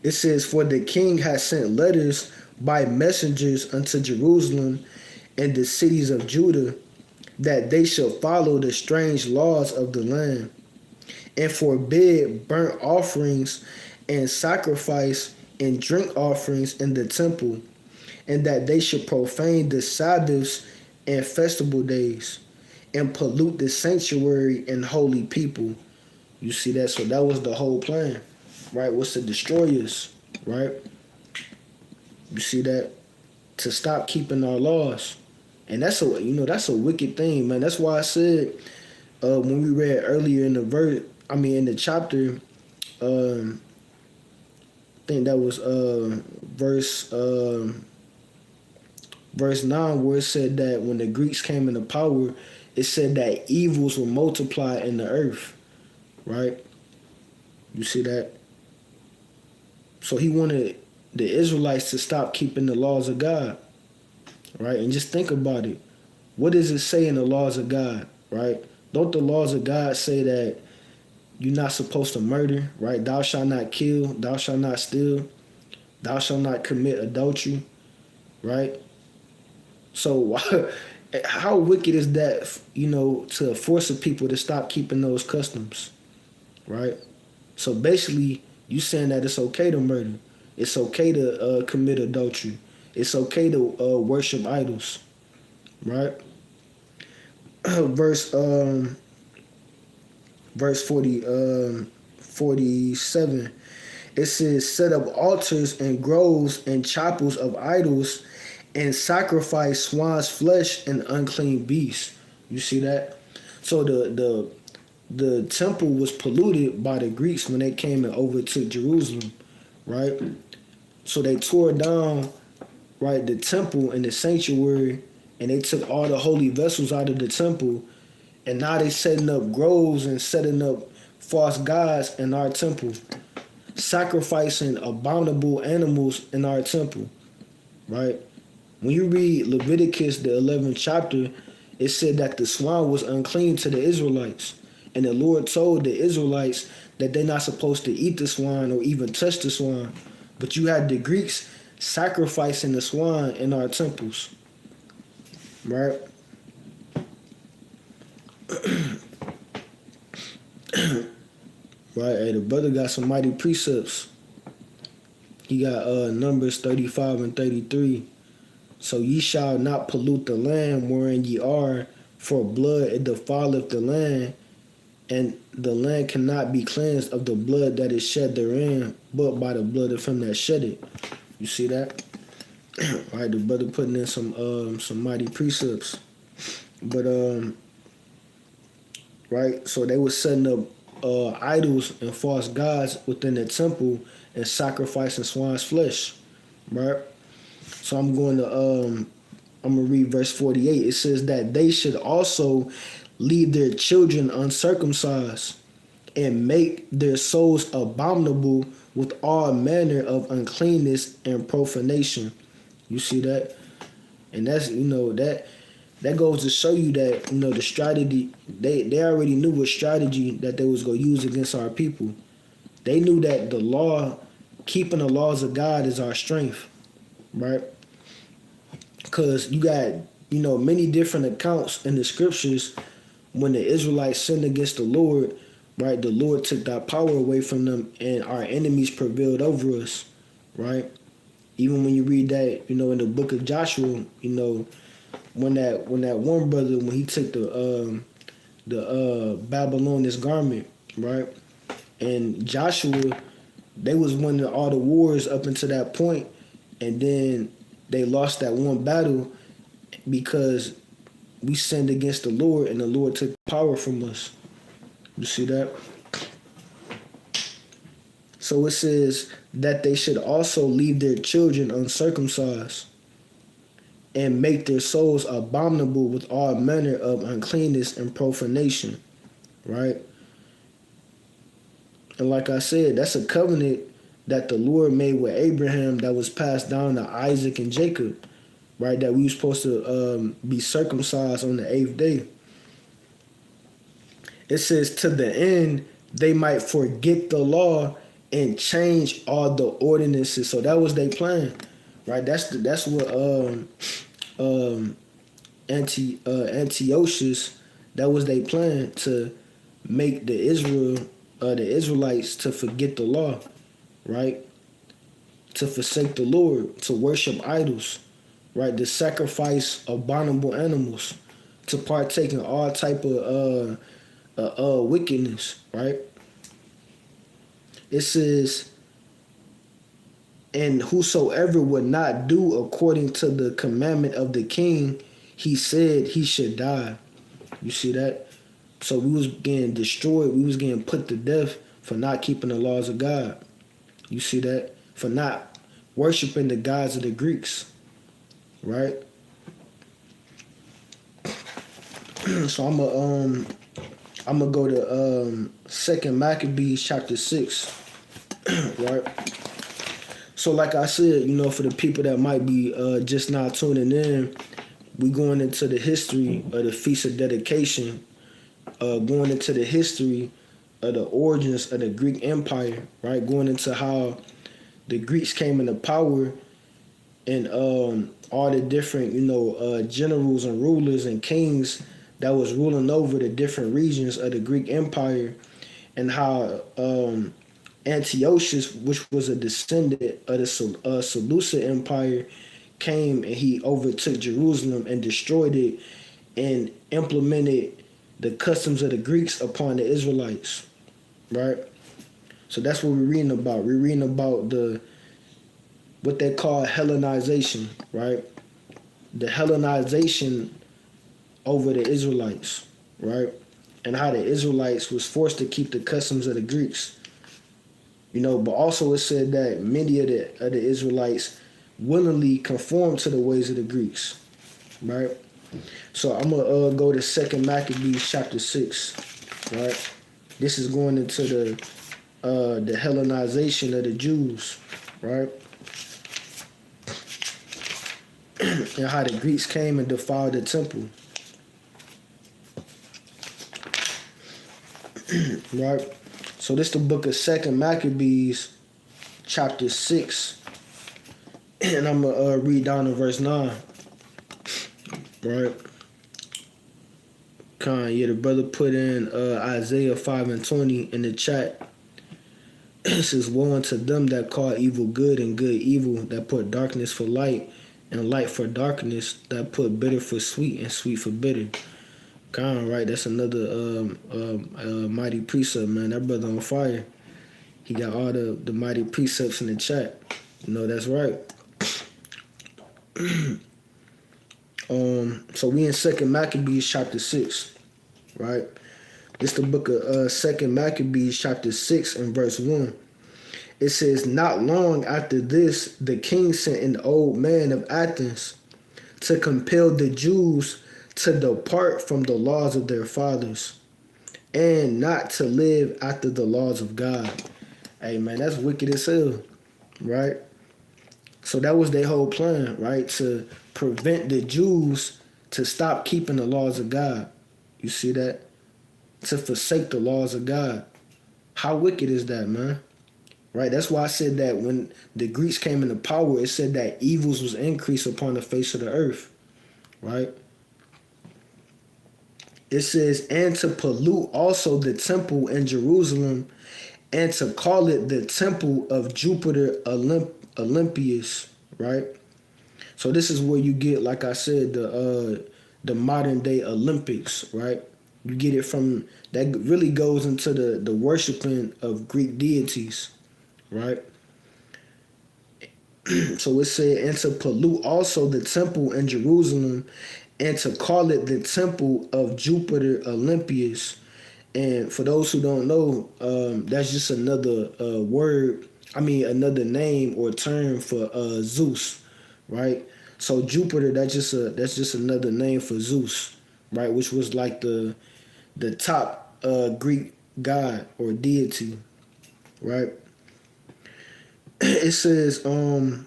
It says, for the king has sent letters by messengers unto Jerusalem and the cities of Judah, that they shall follow the strange laws of the land, and forbid burnt offerings and sacrifice and drink offerings in the temple, and that they should profane the Sabbaths and festival days, and pollute the sanctuary and holy people. You see that? So that was the whole plan, right? Was to destroy us, right? You see that? To stop keeping our laws, And that's a wicked thing, man. That's why I said when we read earlier in the in the chapter, I think that was verse 9, where it said that when the Greeks came into power, it said that evils were multiplied in the earth, right? You see that? So he wanted the Israelites to stop keeping the laws of God, right? And just think about it. What does it say in the laws of God, right? Don't the laws of God say that you're not supposed to murder, right? Thou shalt not kill, thou shalt not steal, thou shalt not commit adultery, right? So how wicked is that, to force a people to stop keeping those customs, right? So basically, you saying that it's okay to murder, it's okay to commit adultery, it's okay to worship idols, right? verse verse 47, it says, set up altars and groves and chapels of idols and sacrifice swine's flesh and unclean beasts. You see that? So the temple was polluted by the Greeks when they came and overtook Jerusalem, right? So they tore down, right, the temple and the sanctuary, and they took all the holy vessels out of the temple, and now they setting up groves and setting up false gods in our temple, sacrificing abominable animals in our temple, right? When you read Leviticus, the 11th chapter, it said that the swine was unclean to the Israelites. And the Lord told the Israelites that they're not supposed to eat the swine or even touch the swine. But you had the Greeks sacrificing the swine in our temples, right? Right, hey, the brother got some mighty precepts. He got Numbers 35 and 33. So ye shall not pollute the land wherein ye are, for blood it defileth the land, and the land cannot be cleansed of the blood that is shed therein, but by the blood of him that shed it. You see that? Right, the brother putting in some mighty precepts. But right, so they were setting up idols and false gods within the temple and sacrificing swine's flesh, right? So I'm gonna read verse 48. It says that they should also leave their children uncircumcised and make their souls abominable with all manner of uncleanness and profanation. You see that? And that's that goes to show you that the strategy they already knew what strategy that they was gonna use against our people. They knew that the law, keeping the laws of God, is our strength, right? Because you got many different accounts in the scriptures when the Israelites sinned against the Lord, right? The Lord took that power away from them, and our enemies prevailed over us, right? Even when you read that, in the book of Joshua, when that one brother, when he took the Babylonian garment, right? And Joshua, they was winning all the wars up until that point, and then they lost that one battle because we sinned against the Lord, and the Lord took power from us. You see that? So it says that they should also leave their children uncircumcised and make their souls abominable with all manner of uncleanness and profanation, right? And like I said, that's a covenant that the Lord made with Abraham that was passed down to Isaac and Jacob, right? That we were supposed to be circumcised on the 8th day. It says, to the end they might forget the law and change all the ordinances. So that was their plan, right? That's what Antiochus, that was their plan, to make the Israelites to forget the law, right? To forsake the Lord, to worship idols, right? To sacrifice abominable animals, to partake in all type of wickedness, right? It says, and whosoever would not do according to the commandment of the king, he said he should die. You see that? So we was getting destroyed. We was getting put to death for not keeping the laws of God. You see that? For not worshiping the gods of the Greeks, right? So I'm gonna go to Second Maccabees chapter 6, right? So like I said, for the people that might be just not tuning in, we going into the history of the Feast of Dedication, going into the history of the origins of the Greek Empire, right? Going into how the Greeks came into power and all the different, generals and rulers and kings that was ruling over the different regions of the Greek Empire, and how Antiochus, which was a descendant of the Seleucid Empire, came and he overtook Jerusalem and destroyed it and implemented the customs of the Greeks upon the Israelites, right? So that's what we're reading about. We're reading about what they call Hellenization, right? The Hellenization over the Israelites, right? And how the Israelites was forced to keep the customs of the Greeks. But also it said that many of the Israelites willingly conformed to the ways of the Greeks, right? So I'm gonna go to Second Maccabees chapter 6, right? This is going into the Hellenization of the Jews, right? And how the Greeks came and defiled the temple. Right? So this the book of Second Maccabees, chapter 6. And I'm going to read down to verse 9. Right? The brother put in Isaiah 5 and 20 in the chat. It says, woe unto them that call evil good and good evil, that put darkness for light and light for darkness, that put bitter for sweet and sweet for bitter. Right? That's another mighty precept, man. That brother on fire. He got all the mighty precepts in the chat. That's right. So we in Second Maccabees chapter 6, right? It's the book of Second Maccabees chapter 6 and verse 1. It says, not long after this, the king sent an old man of Athens to compel the Jews to depart from the laws of their fathers and not to live after the laws of God. Hey, man, that's wicked as hell, right? So that was their whole plan, right? To prevent the Jews to stop keeping the laws of God. You see that? To forsake the laws of God. How wicked is that, man? Right? That's why I said that when the Greeks came into power, it said that evils was increased upon the face of the earth, right? It says, and to pollute also the temple in Jerusalem, and to call it the temple of Jupiter Olympius, right? So this is where you get, like I said, the modern day Olympics, right? You get it from, that really goes into the worshiping of Greek deities, right? So it said, and to pollute also the temple in Jerusalem, and to call it the temple of Jupiter Olympius. And for those who don't know, that's just another another name or term for Zeus, right? So Jupiter, that's just another name for Zeus, right? Which was like the top Greek god or deity, right? It says, and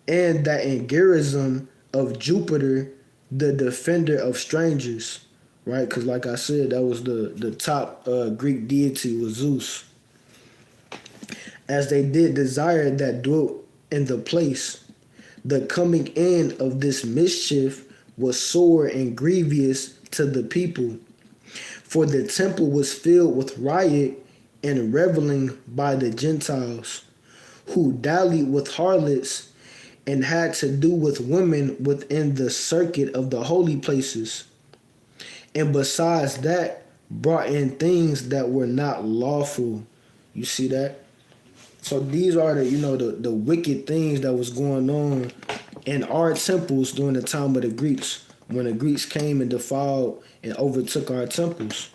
that in Gerizim of Jupiter, the defender of strangers, right? Because like I said, that was the top Greek deity was Zeus. As they did desire that dwelt in the place, the coming in of this mischief was sore and grievous to the people. For the temple was filled with riot and reveling by the Gentiles, who dallied with harlots and had to do with women within the circuit of the holy places. And besides that, brought in things that were not lawful. You see that? So these are the wicked things that was going on in our temples during the time of the Greeks, when the Greeks came and defiled and overtook our temples,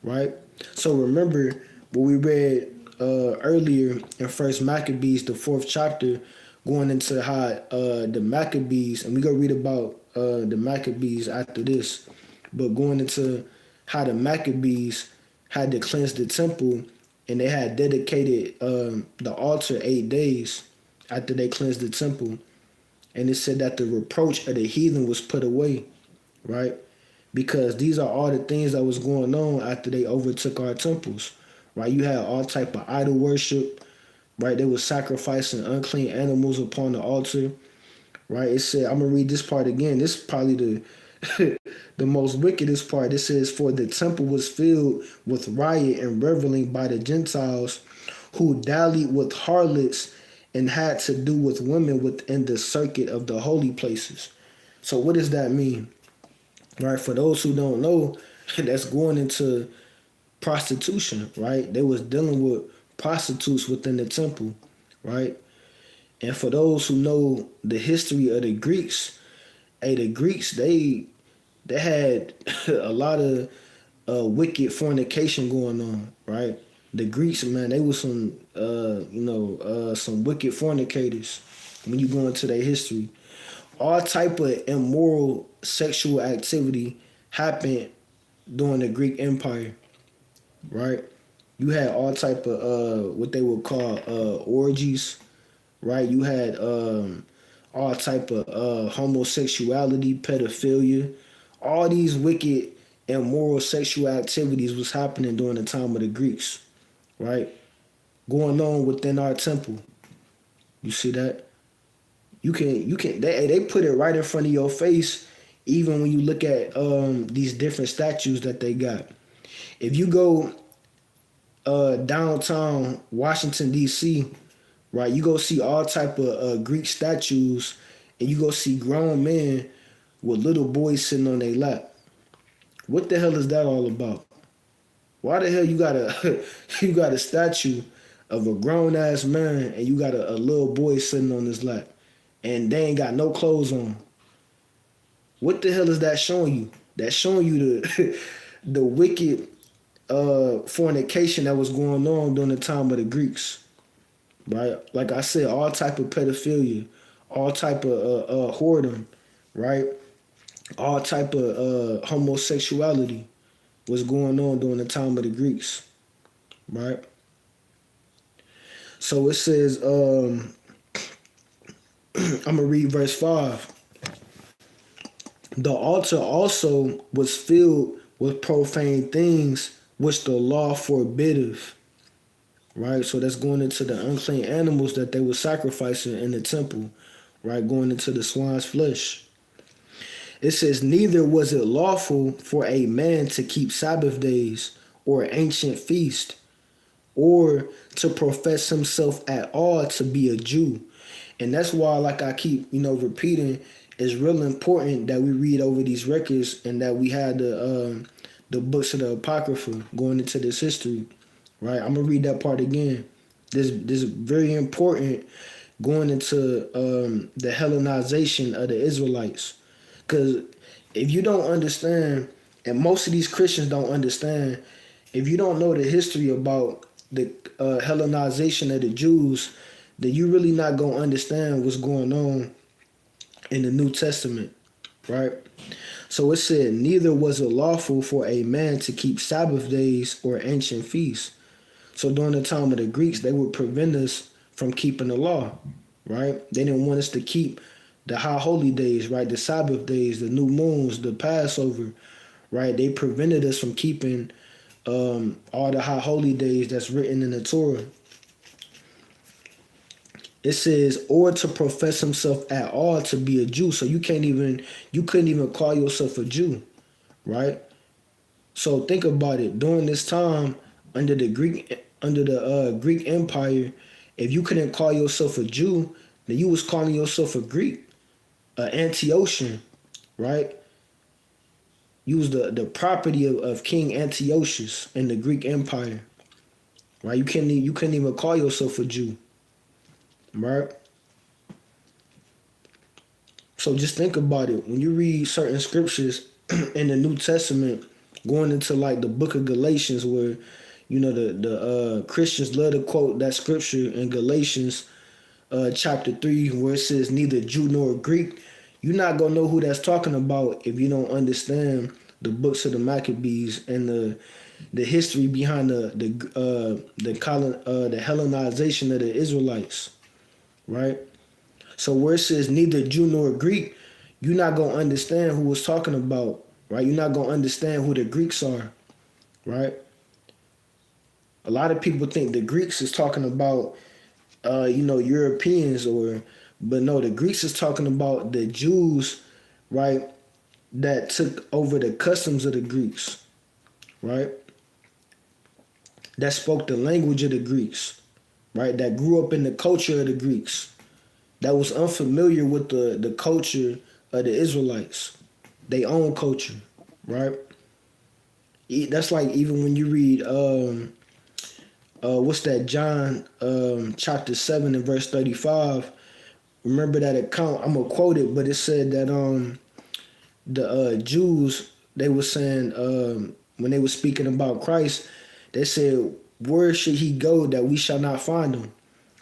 right? So remember what we read earlier in First Maccabees, the 4th chapter, going into how the Maccabees, and we gonna read about the Maccabees after this, but going into how the Maccabees had to cleanse the temple, and they had dedicated the altar 8 days after they cleansed the temple, and it said that the reproach of the heathen was put away, right? Because these are all the things that was going on after they overtook our temples, right? You had all type of idol worship, right? They were sacrificing unclean animals upon the altar, right? It said, I'm gonna read this part again. This is probably the the most wickedest part. It says, for the temple was filled with riot and reveling by the Gentiles who dallied with harlots and had to do with women within the circuit of the holy places. So what does that mean? Right? For those who don't know, that's going into prostitution, right? They was dealing with prostitutes within the temple, right? And for those who know the history of the Greeks, hey, the Greeks, they had a lot of wicked fornication going on, right? The Greeks, man, they was some wicked fornicators when you go into their history. All type of immoral sexual activity happened during the Greek Empire, right? You had all type of what they would call orgies, right? You had all type of homosexuality, pedophilia, all these wicked immoral sexual activities was happening during the time of the Greeks, right? Going on within our temple. You see that? You can they put it right in front of your face, even when you look at these different statues that they got. If you go downtown Washington D.C., right, you go see all type of Greek statues, and you go see grown men with little boys sitting on their lap. What the hell is that all about? Why the hell you got a you got a statue of a grown ass man and you got a little boy sitting on his lap and they ain't got no clothes on? What the hell is that showing you? That's showing you the the wicked fornication that was going on during the time of the Greeks, right? Like I said, all type of pedophilia, all type of whoredom, right? All type of homosexuality was going on during the time of the Greeks, right? So it says, I'm gonna read verse 5. The altar also was filled with profane things which the law forbiddeth. Right? So that's going into the unclean animals that they were sacrificing in the temple, right? Going into the swine's flesh. It says, neither was it lawful for a man to keep Sabbath days or ancient feast, or to profess himself at all to be a Jew. And that's why, like I keep, repeating, it's real important that we read over these records and that we had the books of the Apocrypha going into this history, right? I'm gonna read that part again. This is very important going into the Hellenization of the Israelites, because if you don't understand, and most of these Christians don't understand, if you don't know the history about the Hellenization of the Jews, then you really not gonna understand what's going on in the New Testament, right? So it said, neither was it lawful for a man to keep Sabbath days or ancient feasts. So during the time of the Greeks, they would prevent us from keeping the law, right? They didn't want us to keep the high holy days, right? The Sabbath days, the new moons, the Passover, right? They prevented us from keeping all the high holy days that's written in the Torah. It says, or to profess himself at all to be a Jew. So you couldn't even call yourself a Jew, right? So think about it. During this time, under the Greek Empire, if you couldn't call yourself a Jew, then you was calling yourself a Greek, an Antiochian, right? You was the property of King Antiochus in the Greek Empire, right? You couldn't even call yourself a Jew, right? So just think about it. When you read certain scriptures in the New Testament, going into like the book of Galatians, where the Christians love to quote that scripture in Galatians chapter 3, where it says neither Jew nor Greek. You're not gonna know who that's talking about if you don't understand the books of the Maccabees and the history behind the Hellenization of the Israelites, right? So where it says neither Jew nor Greek, you're not gonna understand who it's talking about, right? You're not gonna understand who the Greeks are, right? A lot of people think the Greeks is talking about Europeans, but no, the Greeks is talking about the Jews, right, that took over the customs of the Greeks, right? That spoke the language of the Greeks, right? That grew up in the culture of the Greeks, that was unfamiliar with the culture of the Israelites, their own culture, right? That's like even when you read what's that, John chapter 7 and verse 35. Remember that account, I'm gonna quote it, but it said that the Jews, they were saying when they were speaking about Christ, they said, where should he go that we shall not find him,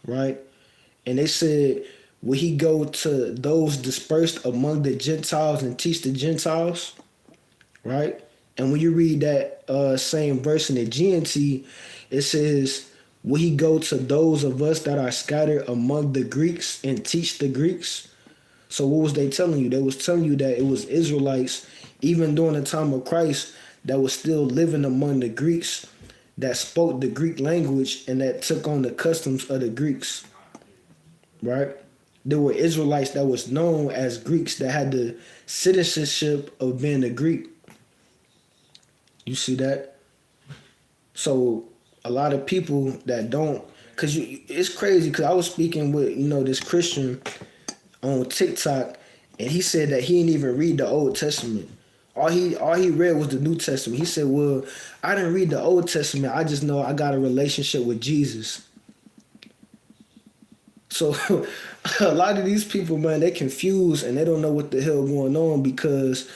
right? And they said, will he go to those dispersed among the Gentiles and teach the Gentiles, right? And when you read that same verse in the GNT, it says, will he go to those of us that are scattered among the Greeks and teach the Greeks? So what was they telling you? They was telling you that it was Israelites, even during the time of Christ, that was still living among the Greeks, that spoke the Greek language and that took on the customs of the Greeks, right? There were Israelites that was known as Greeks that had the citizenship of being a Greek. You see that? So a lot of people that don't, because it's crazy, because I was speaking with, this Christian on TikTok, and he said that he didn't even read the Old Testament. All he read was the New Testament. He said, well, I didn't read the Old Testament. I just know I got a relationship with Jesus. So a lot of these people, man, they confused and they don't know what the hell going on because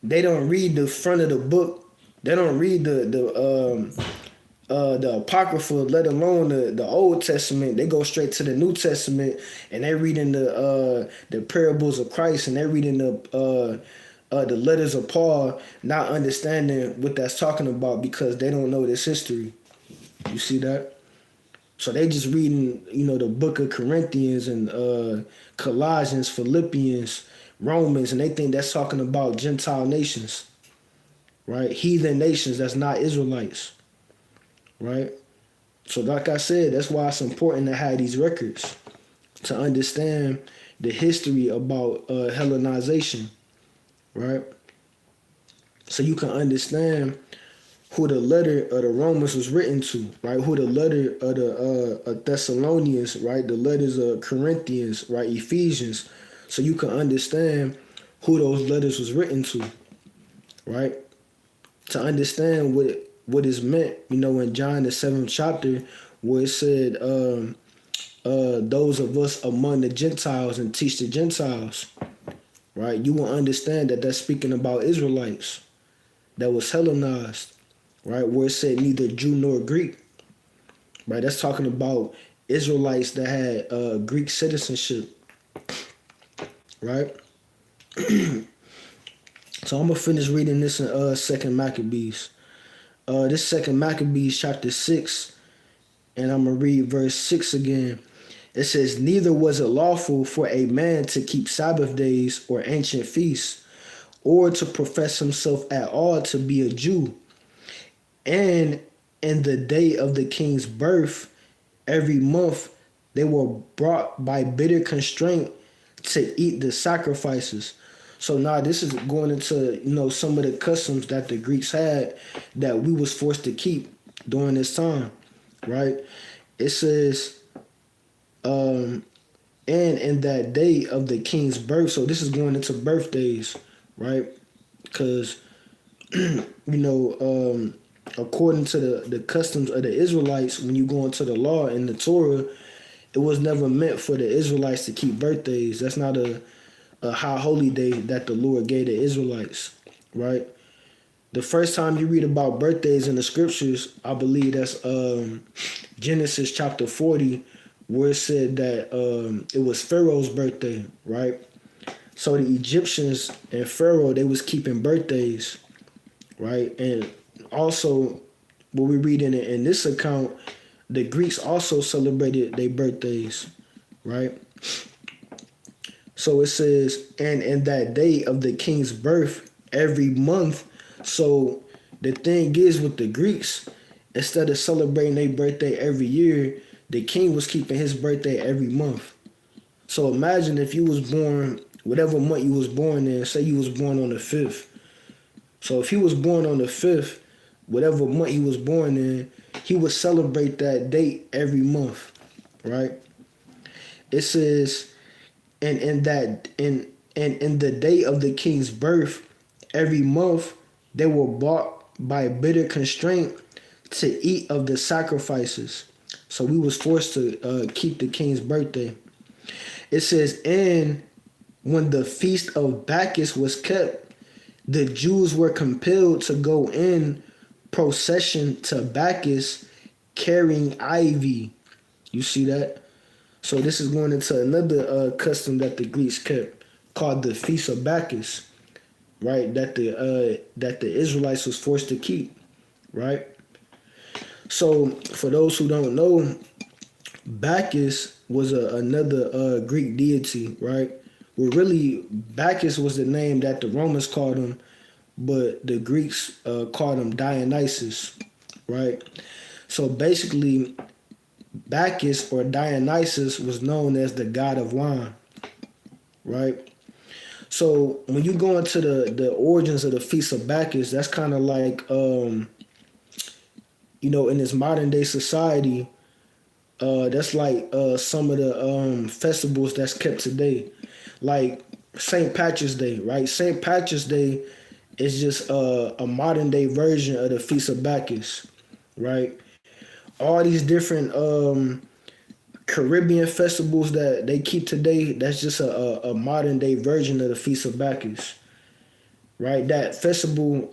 they don't read the front of the book. They don't read the Apocrypha, let alone the Old Testament. They go straight to the New Testament and they reading the parables of Christ, and they reading the letters of Paul, not understanding what that's talking about because they don't know this history. You see that? So they just reading, the book of Corinthians and Colossians, Philippians, Romans, and they think that's talking about Gentile nations, right? Heathen nations that's not Israelites, right? So like I said, that's why it's important to have these records to understand the history about Hellenization, right? So you can understand who the letter of the Romans was written to, right? Who the letter of the Thessalonians, right? The letters of Corinthians, right? Ephesians. So you can understand who those letters was written to, right? To understand what is meant, in John the 7th chapter, where it said, those of us among the Gentiles and teach the Gentiles, right? You will understand that that's speaking about Israelites that was Hellenized, right? Where it said neither Jew nor Greek, right? That's talking about Israelites that had Greek citizenship, right? So I'm gonna finish reading this in Second Maccabees. This Second Maccabees chapter 6, and I'm gonna read verse 6 again. It says, neither was it lawful for a man to keep Sabbath days or ancient feasts, or to profess himself at all to be a Jew. And in the day of the king's birth, every month they were brought by bitter constraint to eat the sacrifices. So now this is going into, some of the customs that the Greeks had that we was forced to keep during this time, right? It says, and in that day of the king's birth. So this is going into birthdays, right? Because, according to the customs of the Israelites, when you go into the law and the Torah, it was never meant for the Israelites to keep birthdays. That's not a high holy day that the Lord gave the Israelites, right? The first time you read about birthdays in the scriptures, I believe that's Genesis chapter 40, where it said that it was Pharaoh's birthday, right? So the Egyptians and Pharaoh, they was keeping birthdays, right? And also, what we read in this account, the Greeks also celebrated their birthdays, right? So it says, and in that day of the king's birth, every month. So the thing is with the Greeks, instead of celebrating their birthday every year, the king was keeping his birthday every month. So imagine if you was born, whatever month you was born in, say you was born on the 5th. So if he was born on the 5th, whatever month he was born in, he would celebrate that date every month, right? It says, and in the day of the king's birth, every month they were bought by bitter constraint to eat of the sacrifices. So we was forced to keep the king's birthday. It says, and when the feast of Bacchus was kept, the Jews were compelled to go in procession to Bacchus carrying ivy. You see that? So this is going into another custom that the Greeks kept called the Feast of Bacchus, right? That the Israelites was forced to keep, right? So for those who don't know, Bacchus was another Greek deity, right? Well, really, Bacchus was the name that the Romans called him, but the Greeks called him Dionysus, right? So basically, Bacchus or Dionysus was known as the god of wine, right? So when you go into the origins of the Feast of Bacchus, that's kind of like, in this modern day society, that's like some of the festivals that's kept today, like St. Patrick's Day, right? St. Patrick's Day is just a modern day version of the Feast of Bacchus, right? All these different Caribbean festivals that they keep today, that's just a modern day version of the Feast of Bacchus, right? That festival,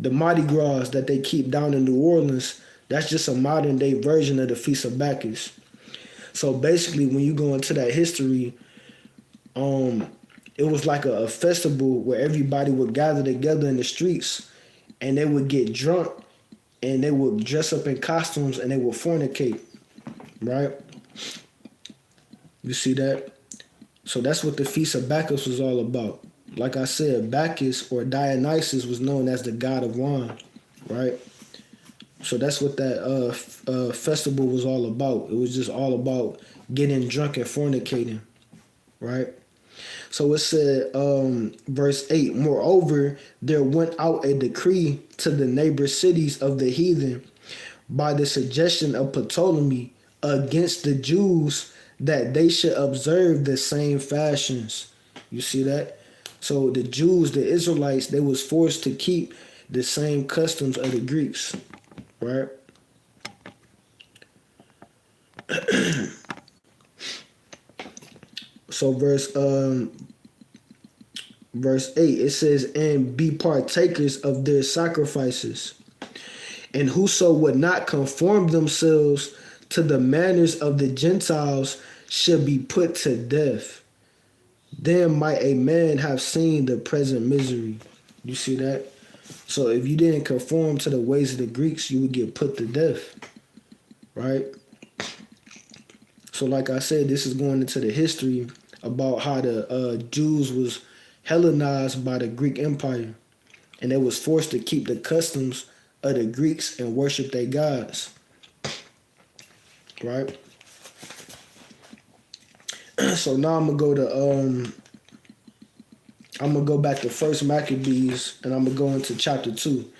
the Mardi Gras that they keep down in New Orleans, that's just a modern day version of the Feast of Bacchus. So basically, when you go into that history, it was like a festival where everybody would gather together in the streets and they would get drunk and they would dress up in costumes and they would fornicate, right? You see that? So that's what the Feast of Bacchus was all about. Like I said, Bacchus or Dionysus was known as the god of wine, right? So that's what that festival was all about. It was just all about getting drunk and fornicating, right? So it said, verse 8, moreover, there went out a decree to the neighbor cities of the heathen by the suggestion of Ptolemy against the Jews that they should observe the same fashions. You see that? So the Jews, the Israelites, they was forced to keep the same customs of the Greeks, right? So verse 8, it says, and be partakers of their sacrifices. And whoso would not conform themselves to the manners of the Gentiles should be put to death. Then might a man have seen the present misery. You see that? So if you didn't conform to the ways of the Greeks, you would get put to death, right? So like I said, this is going into the history about how the Jews was Hellenized by the Greek Empire, and they was forced to keep the customs of the Greeks and worship their gods, right? So now I'm gonna go back to First Maccabees, and I'm gonna go into chapter 2,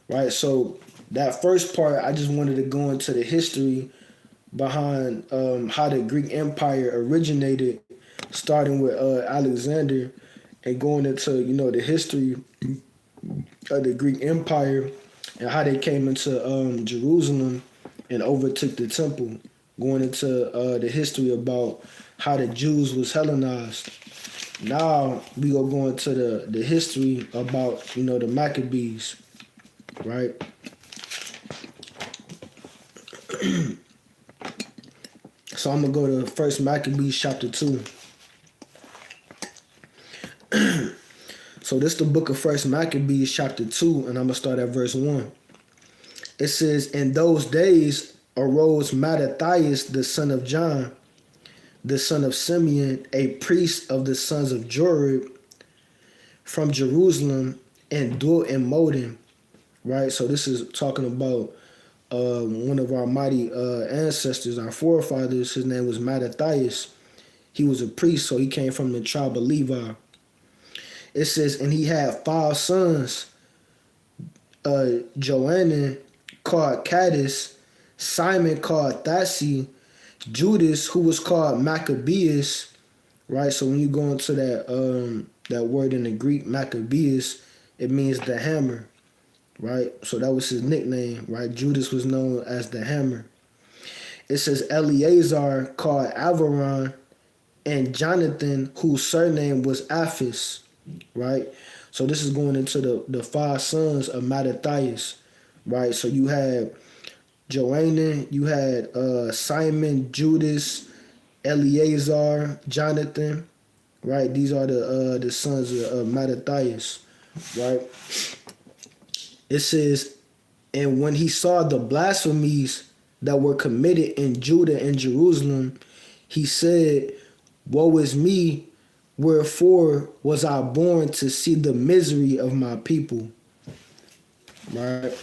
right? So that first part, I just wanted to go into the history behind how the Greek Empire originated, starting with Alexander, and going into the history of the Greek Empire and how they came into Jerusalem and overtook the temple, going into the history about how the Jews was Hellenized. Now we gonna go into the history about the Maccabees, right? So I'm gonna go to First Maccabees chapter 2. So this is the book of First Maccabees chapter 2, and I'm gonna start at verse 1. It says, "In those days arose Mattathias the son of John, the son of Simeon, a priest of the sons of Jorib, from Jerusalem, and dwelt in Modin." Right? So this is talking about one of our mighty ancestors, our forefathers. His name was Mattathias. He was a priest, so he came from the tribe of Levi. It says, and he had 5 sons, Joannan called Caddis, Simon called Thassi, Judas, who was called Maccabeus, right? So when you go into that word in the Greek, Maccabeus, it means the hammer, right? So that was his nickname, right? Judas was known as the hammer. It says Eleazar called Avaron, and Jonathan, whose surname was Aphis, right? So this is going into the 5 sons of Mattathias, right? So you had Joannan, you had Simon, Judas, Eleazar, Jonathan, right? These are the sons of Mattathias, right? It says, and when he saw the blasphemies that were committed in Judah and Jerusalem, he said, "Woe is me, wherefore was I born to see the misery of my people?" Right?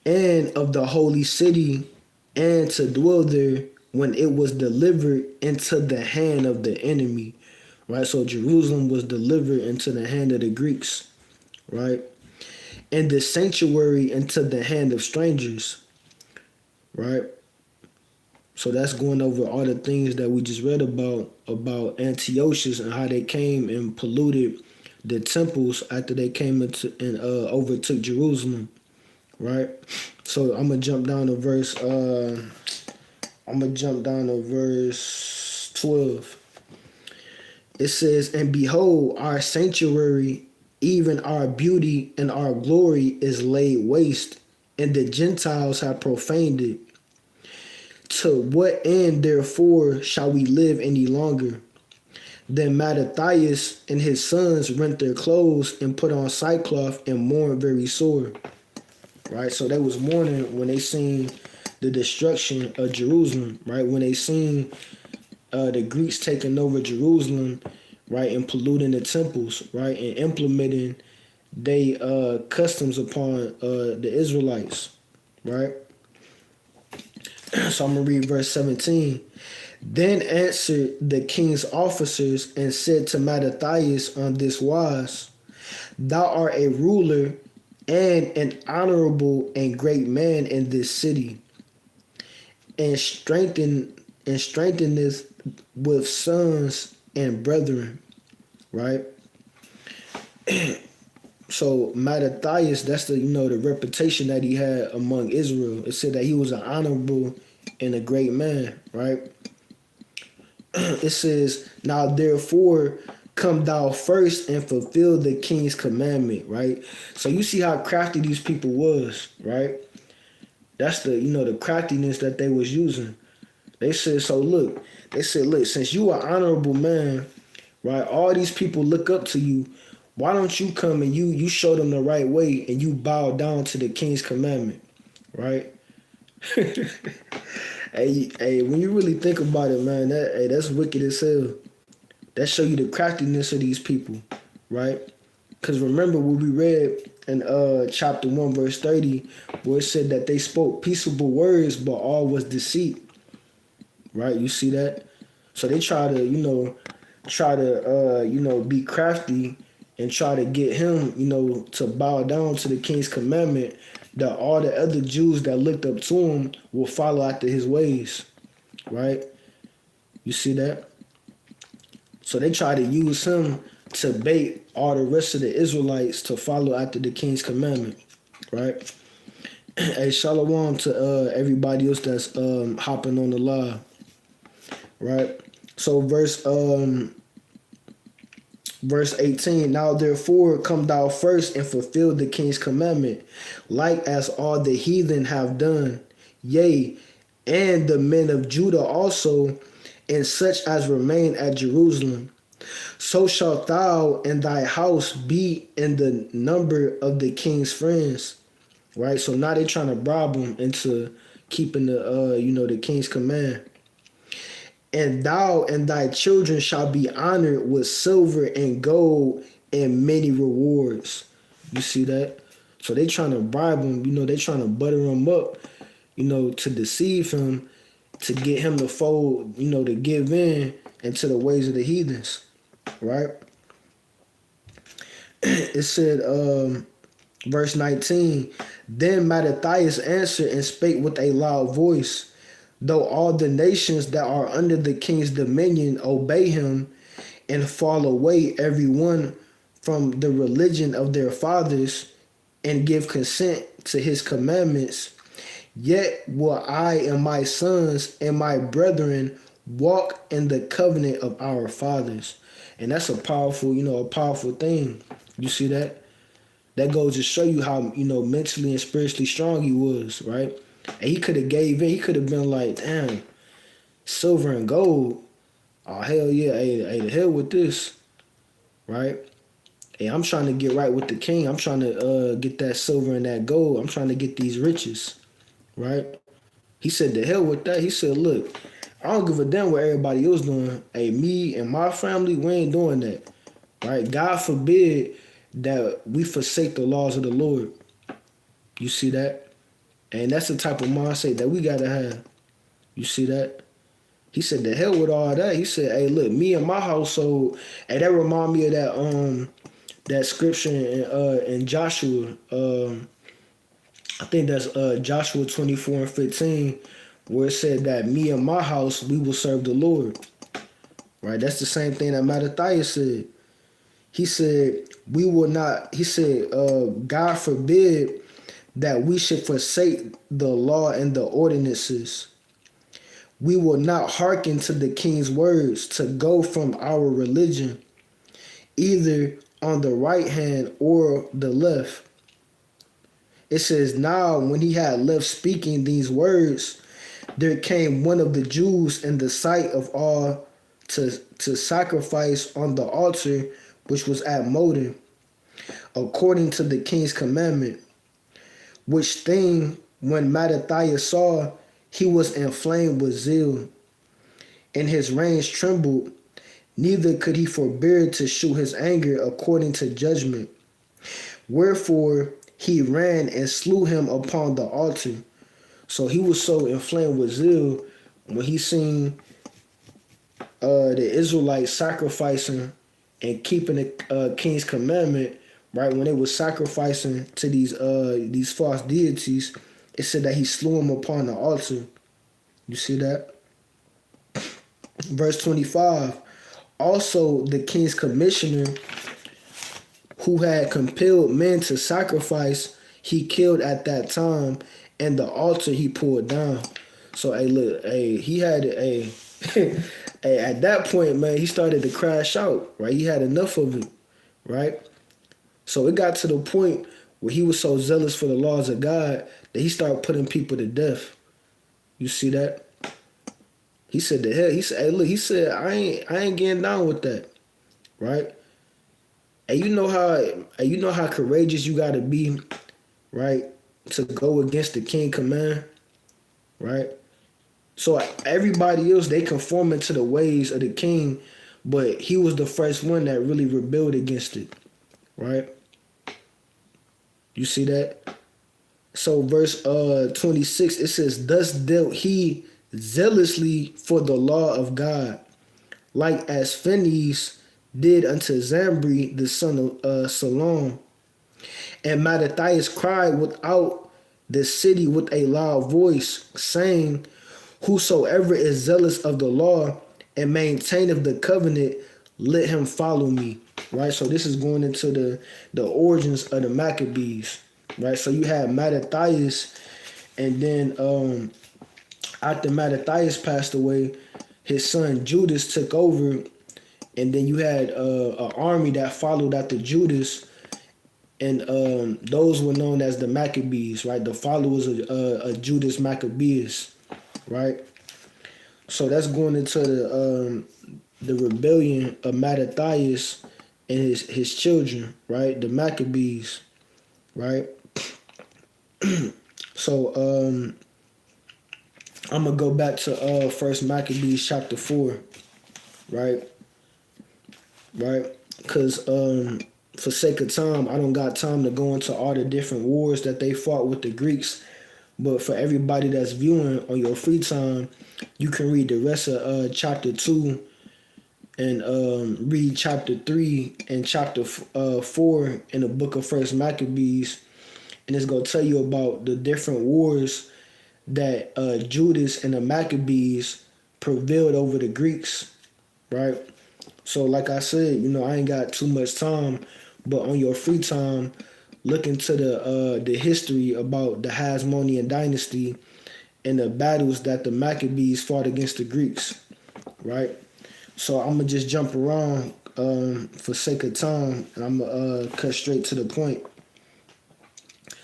And of the holy city, and to dwell there when it was delivered into the hand of the enemy. Right? So Jerusalem was delivered into the hand of the Greeks. Right? And the sanctuary into the hand of strangers. Right? So that's going over all the things that we just read about Antiochus and how they came and polluted the temples after they came into and overtook Jerusalem, right? So I'm gonna jump down to verse 12. It says, "And behold, our sanctuary, even our beauty and our glory, is laid waste, and the Gentiles have profaned it. To what end, therefore, shall we live any longer?" Then Mattathias and his sons rent their clothes and put on sackcloth and mourned very sore. Right? So they was mourning when they seen the destruction of Jerusalem. Right? When they seen the Greeks taking over Jerusalem, right, and polluting the temples, right, and implementing they customs upon the Israelites. Right? So I'm going to read verse 17. Then answered the king's officers and said to Mattathias on this wise, "Thou art a ruler and an honorable and great man in this city, and strengtheneth with sons and brethren." Right? So Mattathias, that's the reputation that he had among Israel. It said that he was an honorable and a great man, right? It says, "Now therefore come thou first and fulfill the king's commandment," right? So you see how crafty these people was, right? That's the craftiness that they was using. They said, look, since you are honorable man, right? All these people look up to you. Why don't you come and you show them the right way and you bow down to the king's commandment, right? Hey, when you really think about it, man, that's wicked as hell. That show you the craftiness of these people, right? Because remember what we read in chapter 1, verse 30, where it said that they spoke peaceable words, but all was deceit, right? You see that? So they try to be crafty and try to get him, to bow down to the king's commandment, that all the other Jews that looked up to him will follow after his ways, right? You see that? So they try to use him to bait all the rest of the Israelites to follow after the king's commandment. right? Hey, shalom to everybody else that's hopping on the live, right? So verse 18, now therefore come thou first and fulfill the king's commandment, like as all the heathen have done, yea, and the men of Judah also, and such as remain at Jerusalem. So shalt thou and thy house be in the number of the king's friends. Right? So now they trying to bribe him into keeping the king's command. And thou and thy children shall be honored with silver and gold and many rewards. You see that? So they trying to bribe him, they trying to butter him up, to deceive him, to get him to fold, to give in into the ways of the heathens. Right? It said, verse 19, then Mattathias answered and spake with a loud voice, though all the nations that are under the king's dominion obey him and fall away every one from the religion of their fathers and give consent to his commandments, yet will I and my sons and my brethren walk in the covenant of our fathers. And that's a powerful thing. You see that? That goes to show you how, mentally and spiritually strong he was, right? And he could have gave in. He could have been like, damn, silver and gold. Oh, hell yeah. Hey, the hell with this, right? Hey, I'm trying to get right with the king. I'm trying to get that silver and that gold. I'm trying to get these riches, right? He said, the hell with that. He said, look, I don't give a damn what everybody else doing. Hey, me and my family, we ain't doing that, right? God forbid that we forsake the laws of the Lord. You see that? And that's the type of mindset that we got to have. You see that? He said, the hell with all that. He said, hey, look, me and my household, and that remind me of that scripture in Joshua. I think that's Joshua 24:15, where it said that me and my house, we will serve the Lord. Right? That's the same thing that Mattathias said. He said, we will not, he said, God forbid that we should forsake the law and the ordinances. We will not hearken to the king's words to go from our religion, either on the right hand or the left. It says, now when he had left speaking these words, there came one of the Jews in the sight of all to sacrifice on the altar which was at Modin, according to the king's commandment. Which thing, when Mattathias saw, he was inflamed with zeal, and his reins trembled, neither could he forbear to shew his anger according to judgment. Wherefore he ran and slew him upon the altar. So he was so inflamed with zeal when he seen the Israelites sacrificing and keeping the king's commandment, right? When they were sacrificing to these false deities, it said that he slew him upon the altar. You see that? Verse 25. Also the king's commissioner, who had compelled men to sacrifice, he killed at that time, and the altar he pulled down. So hey, look, hey, he had a hey, at that point, man, he started to crash out, right? He had enough of it, right? So it got to the point where he was so zealous for the laws of God that he started putting people to death. You see that? He said the hell. He said, hey, look, he said, I ain't getting down with that, right? And you know how courageous you gotta be, right? To go against the king command, right? So everybody else, they conforming to the ways of the king, but he was the first one that really rebelled against it, right? You see that? So verse 26, it says, thus dealt he zealously for the law of God, like as Phinehas did unto Zambri the son of Salom. And Mattathias cried without the city with a loud voice, saying, whosoever is zealous of the law and maintaineth the covenant, let him follow me. Right? So this is going into the origins of the Maccabees. right? So you had Mattathias, and then after Mattathias passed away, his son Judas took over, and then you had an army that followed after Judas, and those were known as the Maccabees, right? The followers of Judas Maccabeus, right? So that's going into the rebellion of Mattathias and his children, right? The Maccabees, right? So I'm gonna go back to First Maccabees chapter 4, right? Right? Because for sake of time, I don't got time to go into all the different wars that they fought with the Greeks. But for everybody that's viewing on your free time, you can read the rest of chapter 2 and read chapter 3 and chapter 4 in the book of First Maccabees. And it's going to tell you about the different wars that Judas and the Maccabees prevailed over the Greeks, right? So like I said, I ain't got too much time, but on your free time, look into the history about the Hasmonean dynasty and the battles that the Maccabees fought against the Greeks, right? So I'm gonna just jump around for sake of time, and I'm gonna cut straight to the point.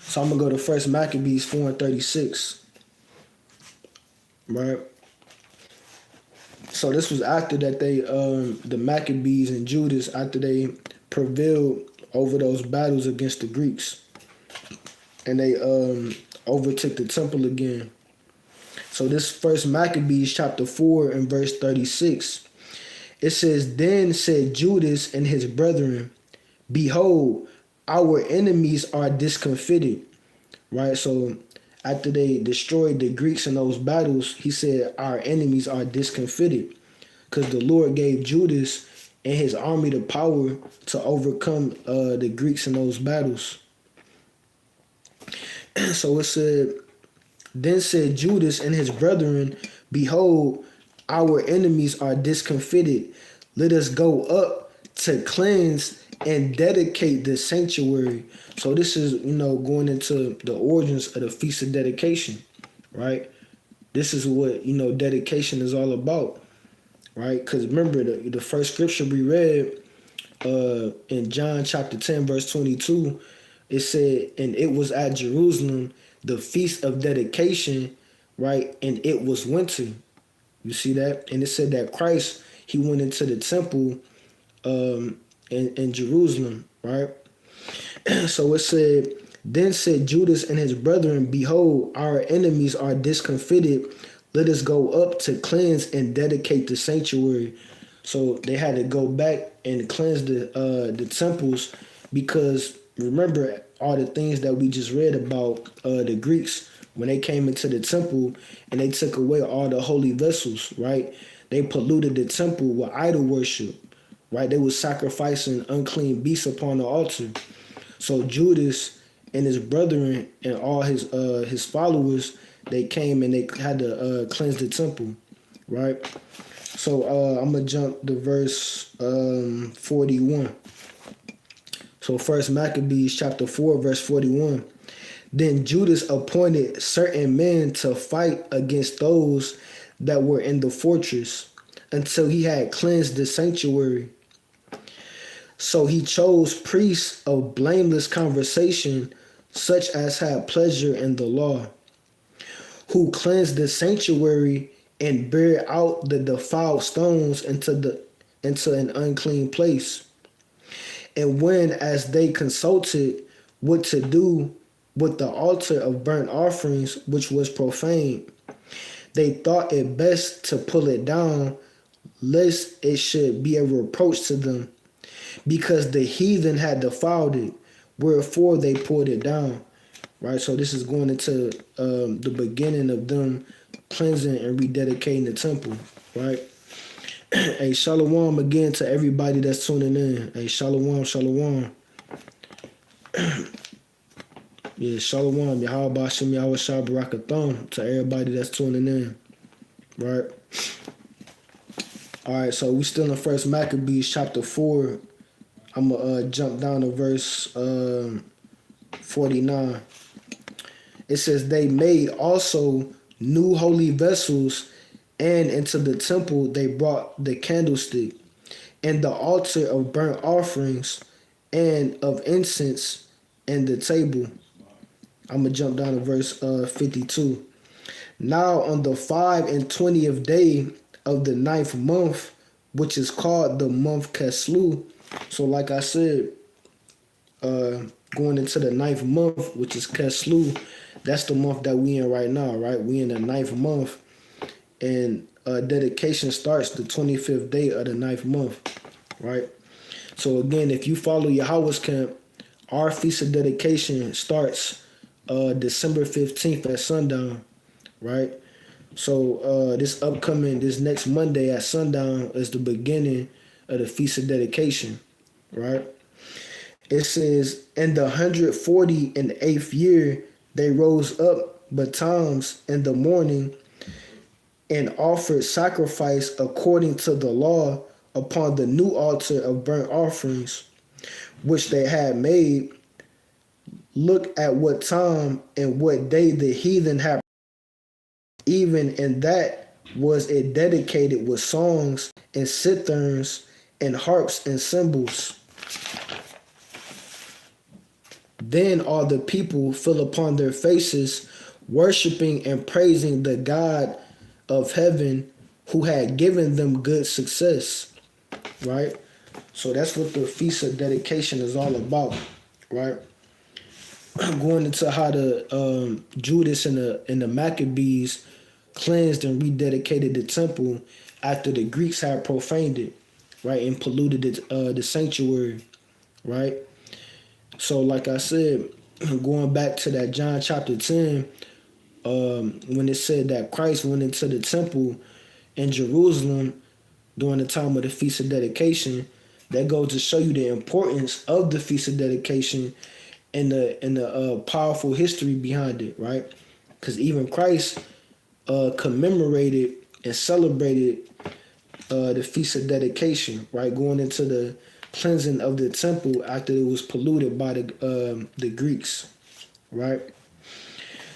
So I'm gonna go to First Maccabees 4:36, right? So this was after that the Maccabees and Judas, after they prevailed over those battles against the Greeks, and they overtook the temple again. So this First Maccabees chapter 4 and verse 36, it says, "Then said Judas and his brethren, Behold, our enemies are discomfited." Right? So after they destroyed the Greeks in those battles, he said, our enemies are discomfited. Because the Lord gave Judas and his army the power to overcome the Greeks in those battles. So it said, Then said Judas and his brethren, Behold, our enemies are discomfited. Let us go up to cleanse and dedicate the sanctuary. So this is, going into the origins of the Feast of Dedication, right? This is what, dedication is all about, right? Because remember, the first scripture we read in John chapter 10, verse 22, it said, and it was at Jerusalem, the Feast of Dedication, right? And it was winter. You see that? And it said that Christ, he went into the temple in Jerusalem, right? So it said, Then said Judas and his brethren, Behold, our enemies are discomfited. Let us go up to cleanse and dedicate the sanctuary. So they had to go back and cleanse the temples, because remember all the things that we just read about the Greeks when they came into the temple and they took away all the holy vessels, right? They polluted the temple with idol worship, right? They were sacrificing unclean beasts upon the altar. So Judas and his brethren and all his followers, they came and they had to cleanse the temple, right? So I'm gonna jump to verse 41. So First Maccabees chapter 4, verse 41. Then Judas appointed certain men to fight against those that were in the fortress until he had cleansed the sanctuary. So he chose priests of blameless conversation, such as had pleasure in the law, who cleansed the sanctuary and bare out the defiled stones into an unclean place. And when, as they consulted what to do with the altar of burnt offerings, which was profane, they thought it best to pull it down, lest it should be a reproach to them, because the heathen had defiled it, wherefore they pulled it down. Right, so this is going into the beginning of them cleansing and rededicating the temple, right? Hey, shalom again to everybody that's tuning in. Hey, shalom, shalom. Yeah, shalom, YAHAWAH'S, YAHAWAH'S, Barakathon to everybody that's tuning in, right? All right, so we still in First Maccabees chapter 4. I'm going to jump down to verse 49. It says, they made also new holy vessels, and into the temple they brought the candlestick, and the altar of burnt offerings, and of incense, and the table. I'm going to jump down to verse 52. Now on the 25th day of the 9th month, which is called the month Keslu. So like I said, going into the 9th month, which is Keslu, that's the month that we in right now, right? We in the 9th month, and dedication starts the 25th day of the 9th month, right? So again, if you follow YAHAWAH'S camp, our feast of dedication starts December 15th at sundown, right? So this next Monday at sundown is the beginning of the feast of dedication, right? It says, in the 148th year, they rose up betimes in the morning and offered sacrifice according to the law upon the new altar of burnt offerings, which they had made. Look at what time and what day the heathen had. Even in that was it dedicated with songs and citherns and harps and cymbals. Then all the people fell upon their faces, worshiping and praising the God of heaven, who had given them good success. Right? So that's what the Feast of Dedication is all about. Right? Going into how the Judas and the Maccabees cleansed and rededicated the temple after the Greeks had profaned it, right, and polluted the sanctuary, right? So, like I said, going back to that John chapter 10, when it said that Christ went into the temple in Jerusalem during the time of the Feast of Dedication, that goes to show you the importance of the Feast of Dedication and the powerful history behind it, right? Because even Christ commemorated and celebrated the Feast of Dedication, right? Going into the cleansing of the temple after it was polluted by the Greeks, right?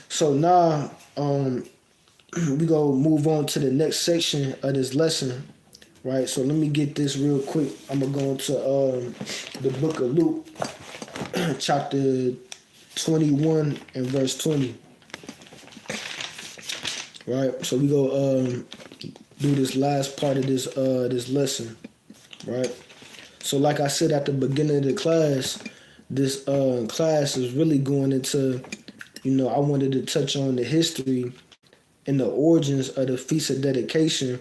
So now we go move on to the next section of this lesson, right? So let me get this real quick. I'm gonna go into the book of Luke, chapter 21 and verse 20. Right, so we go do this last part of this lesson, right? So like I said at the beginning of the class, this class is really going into, I wanted to touch on the history and the origins of the Feast of Dedication,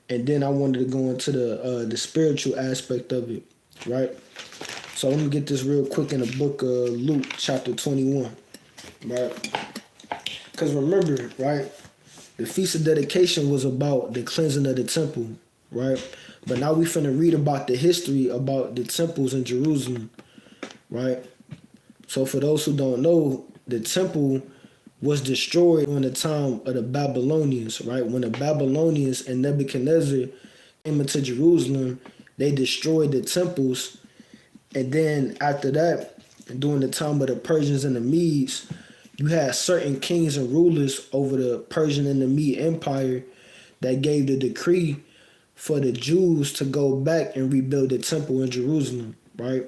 and then I wanted to go into the spiritual aspect of it, right? So let me get this real quick in the book of Luke, chapter 21, right? Because remember, right, the Feast of Dedication was about the cleansing of the temple, right? But now we finna read about the history about the temples in Jerusalem, right? So for those who don't know, the temple was destroyed during the time of the Babylonians, right? When the Babylonians and Nebuchadnezzar came into Jerusalem, they destroyed the temples. And then after that, during the time of the Persians and the Medes, you had certain kings and rulers over the Persian and the Mede Empire that gave the decree for the Jews to go back and rebuild the temple in Jerusalem, right?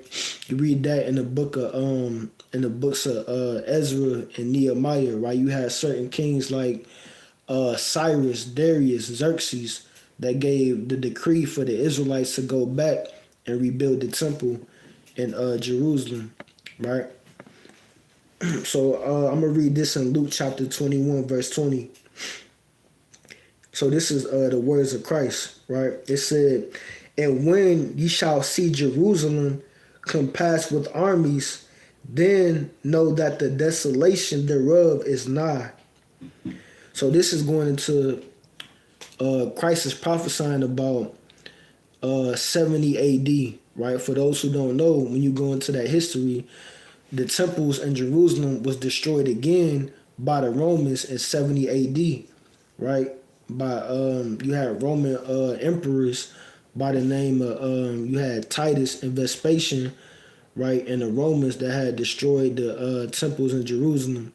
You read that in the book of in the books of Ezra and Nehemiah, right? You had certain kings like Cyrus, Darius, Xerxes that gave the decree for the Israelites to go back and rebuild the temple in Jerusalem, right? So I'm going to read this in Luke chapter 21, verse 20. So this is the words of Christ, right? It said, and when ye shall see Jerusalem compassed with armies, then know that the desolation thereof is nigh. So this is going into, Christ is prophesying about 70 AD, right? For those who don't know, when you go into that history, the temples in Jerusalem was destroyed again by the Romans in 70 AD, right? By you had Roman emperors by the name of you had Titus and Vespasian, right, and the Romans that had destroyed the temples in Jerusalem,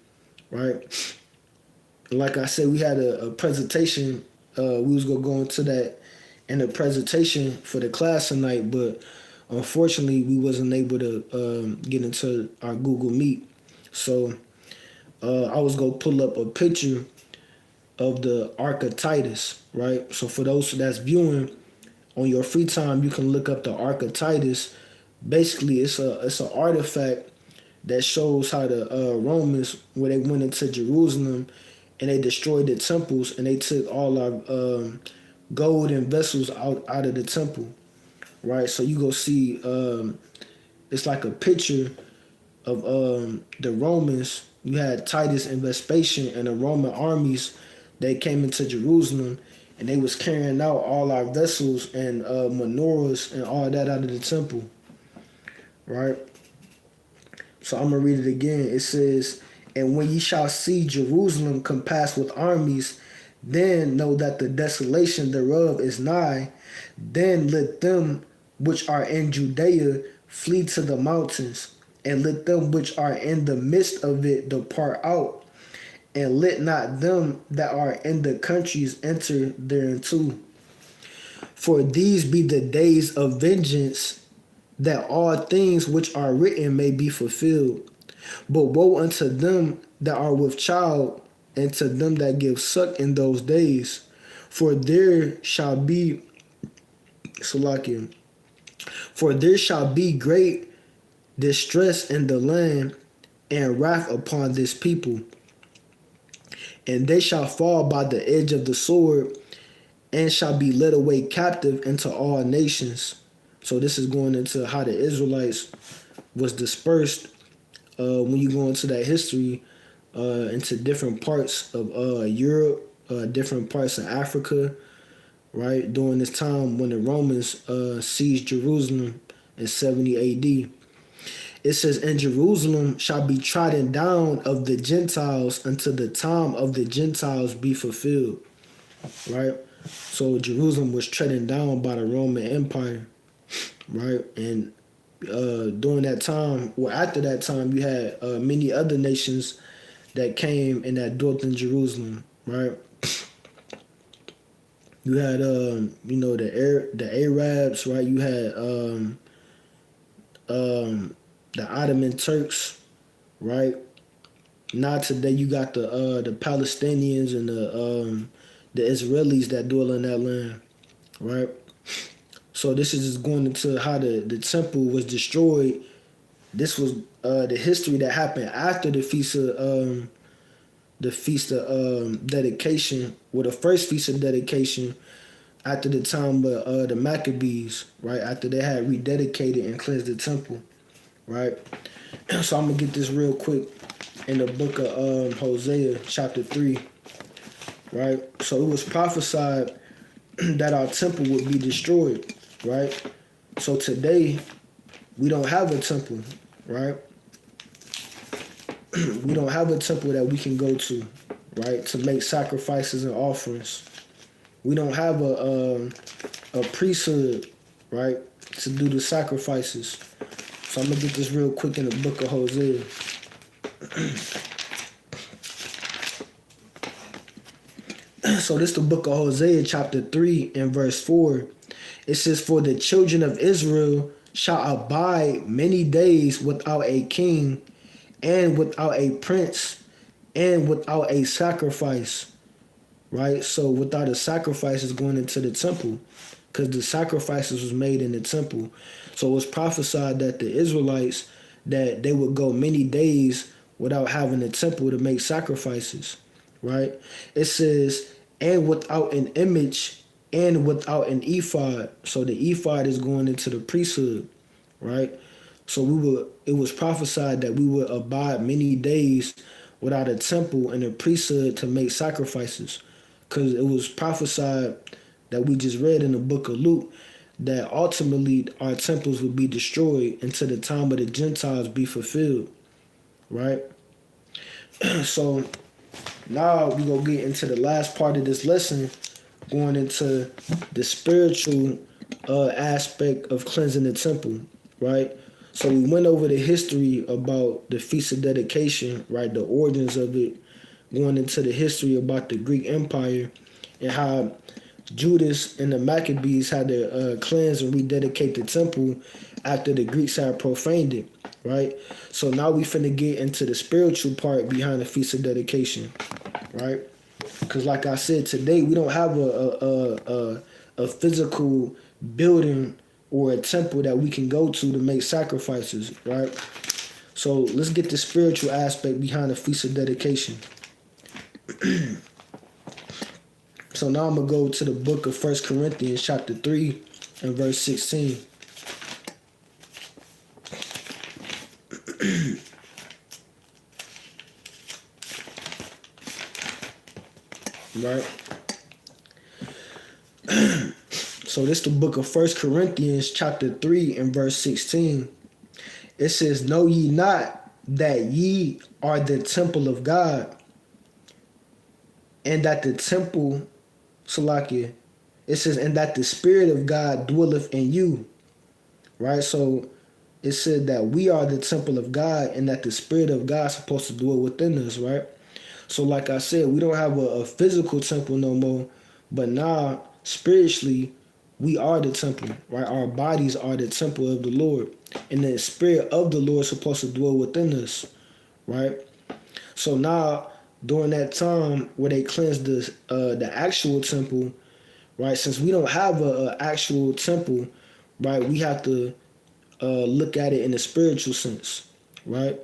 right. Like I said, we had a presentation. We was gonna go into that in the presentation for the class tonight, but unfortunately, we wasn't able to get into our Google Meet. So I was gonna pull up a picture of the Ark of Titus, right? So for those that's viewing on your free time, you can look up the Ark of Titus. Basically, it's an artifact that shows how the Romans, where they went into Jerusalem and they destroyed the temples and they took all our gold and vessels out of the temple, right? So you go see, it's like a picture of the Romans. You had Titus and Vespasian and the Roman armies. They came into Jerusalem and they was carrying out all our vessels and menorahs and all that out of the temple, right? So I'm going to read it again. It says, "And when ye shall see Jerusalem compassed with armies, then know that the desolation thereof is nigh. Then let them which are in Judea flee to the mountains, and let them which are in the midst of it depart out, and let not them that are in the countries enter thereinto. For these be the days of vengeance, that all things which are written may be fulfilled. But woe unto them that are with child, and to them that give suck in those days. For there shall be, Salakia, for there shall be great distress in the land, and wrath upon this people. And they shall fall by the edge of the sword, and shall be led away captive into all nations." So this is going into how the Israelites was dispersed when you go into that history into different parts of Europe, different parts of Africa, right? During this time when the Romans seized Jerusalem in 70 AD. It says, "And Jerusalem shall be trodden down of the Gentiles until the time of the Gentiles be fulfilled," right? So Jerusalem was trodden down by the Roman Empire, right? And during that time, or after that time, you had many other nations that came and that dwelt in Jerusalem, right? You had, the Arabs, right? You had the Ottoman Turks, right? Now today you got the Palestinians and the Israelis that dwell in that land, right? So this is just going into how the temple was destroyed. This was the history that happened after the feast of dedication, or the first feast of dedication, after the time of the Maccabees, right? After they had rededicated and cleansed the temple, right? So I'm gonna get this real quick in the book of Hosea, chapter 3, right? So it was prophesied that our temple would be destroyed, right? So today we don't have a temple, right? We don't have a temple that we can go to, right, to make sacrifices and offerings. We don't have a priesthood, right, to do the sacrifices. So I'm gonna get this real quick in the book of Hosea. So this is the book of Hosea, chapter 3 and verse 4. It says, "For the children of Israel shall abide many days without a king, and without a prince, and without a sacrifice," right? So without a sacrifice is going into the temple, because the sacrifices was made in the temple. So it was prophesied that the Israelites, that they would go many days without having a temple to make sacrifices, right? It says, "And without an image, and without an ephod." So the ephod is going into the priesthood, right? So it was prophesied that we would abide many days without a temple and a priesthood to make sacrifices. Because it was prophesied that we just read in the book of Luke that ultimately our temples would be destroyed until the time of the Gentiles be fulfilled, right? So now we're going to get into the last part of this lesson, going into the spiritual aspect of cleansing the temple, right? So we went over the history about the Feast of Dedication, right? The origins of it, going into the history about the Greek Empire and how Judas and the Maccabees had to cleanse and rededicate the temple after the Greeks had profaned it, right? So now we finna get into the spiritual part behind the Feast of Dedication, right? Because like I said, today we don't have a physical building or a temple that we can go to make sacrifices, right? So let's get the spiritual aspect behind the Feast of Dedication. So now I'm going to go to the book of 1 Corinthians chapter 3 and verse 16. Right? So this is the book of 1 Corinthians chapter 3 and verse 16. It says, "Know ye not that ye are the temple of God, and that the temple," Salakia, it says, "and that the Spirit of God dwelleth in you." Right? So it said that we are the temple of God and that the Spirit of God is supposed to dwell within us, right? So like I said, we don't have a physical temple no more, but now spiritually, we are the temple, right? Our bodies are the temple of the Lord, and the Spirit of the Lord is supposed to dwell within us, right? So now, during that time where they cleansed the actual temple, right? Since we don't have a actual temple, right, we have to look at it in a spiritual sense, right?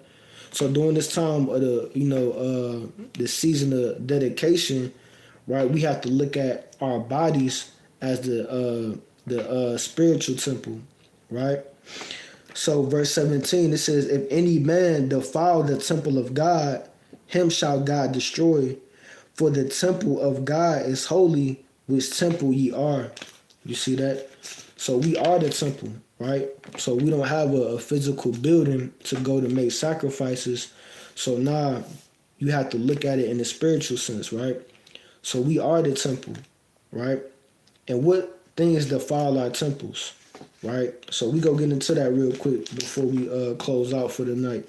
So during this time of the season of dedication, right, we have to look at our bodies as the spiritual temple, right? So verse 17, it says, "If any man defile the temple of God, him shall God destroy. For the temple of God is holy, which temple ye are." You see that? So we are the temple, right? So we don't have a physical building to go to make sacrifices. So now you have to look at it in the spiritual sense, right? So we are the temple, right? And what things defile our temples, right? So we go get into that real quick before we close out for the night.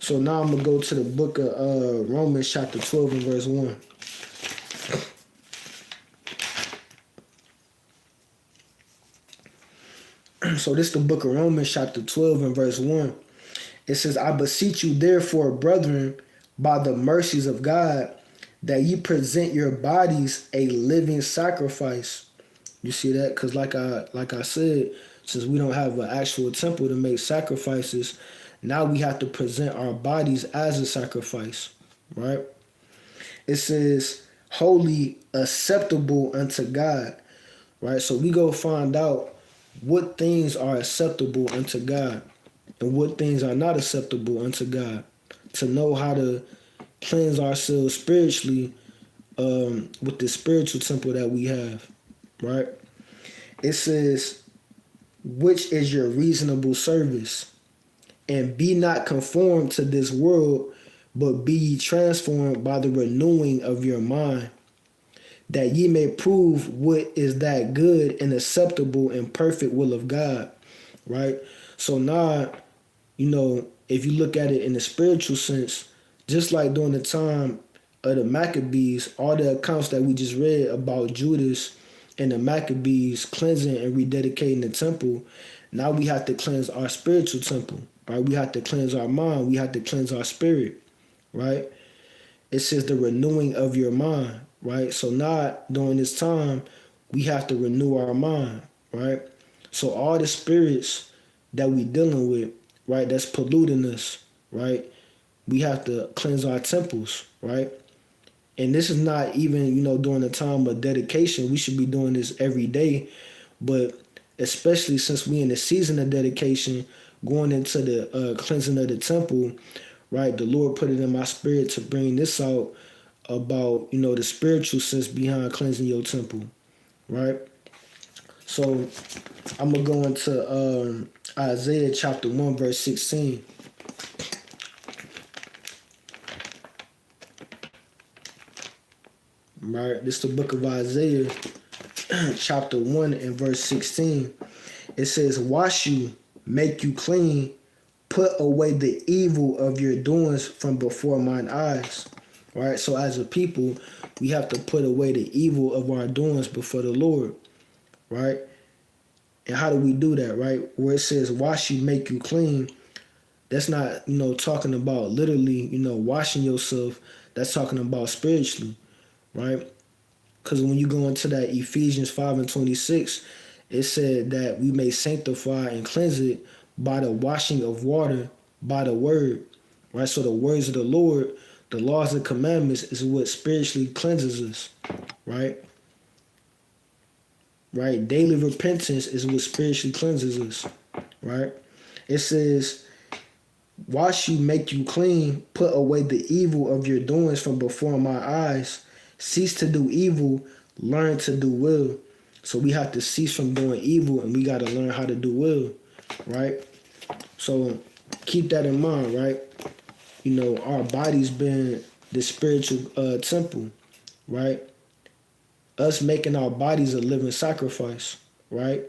So now I'm going to go to the book of Romans chapter 12 and verse 1. So this is the book of Romans chapter 12 and verse 1. It says, "I beseech you therefore, brethren, by the mercies of God, that ye present your bodies a living sacrifice." You see that? Because like I said, since we don't have an actual temple to make sacrifices, now we have to present our bodies as a sacrifice, right? It says, "Holy, acceptable unto God," right? So we go find out what things are acceptable unto God and what things are not acceptable unto God, to know how to cleanse ourselves spiritually with the spiritual temple that we have, right? It says, "Which is your reasonable service? And be not conformed to this world, but be ye transformed by the renewing of your mind, that ye may prove what is that good and acceptable and perfect will of God," right? So now, if you look at it in the spiritual sense, just like during the time of the Maccabees, all the accounts that we just read about Judas and the Maccabees cleansing and rededicating the temple, now we have to cleanse our spiritual temple, right? We have to cleanse our mind. We have to cleanse our spirit, right? It says the renewing of your mind, right? So now during this time, we have to renew our mind, right? So all the spirits that we dealing with, right, that's polluting us, right? We have to cleanse our temples, right? And this is not even, during the time of dedication. We should be doing this every day. But especially since we in the season of dedication, going into the cleansing of the temple, right? The Lord put it in my spirit to bring this out about, the spiritual sense behind cleansing your temple, right? So I'm going to go into Isaiah chapter 1, verse 16. Right, this is the book of Isaiah, chapter 1 and verse 16. It says, "Wash you, make you clean, put away the evil of your doings from before mine eyes. Right? So as a people, we have to put away the evil of our doings before the Lord. Right? And how do we do that, right? Where it says wash you, make you clean, that's not, talking about literally, washing yourself. That's talking about spiritually, right? Because when you go into that Ephesians 5 and 26, it said that we may sanctify and cleanse it by the washing of water, by the word, right? So the words of the Lord, the laws and commandments is what spiritually cleanses us, right? Right? Daily repentance is what spiritually cleanses us, right? It says, wash you, make you clean, put away the evil of your doings from before my eyes. Cease to do evil, learn to do well. So we have to cease from doing evil and we got to learn how to do well, right? So keep that in mind, right? Our body's been the spiritual temple, right? Us making our bodies a living sacrifice, right?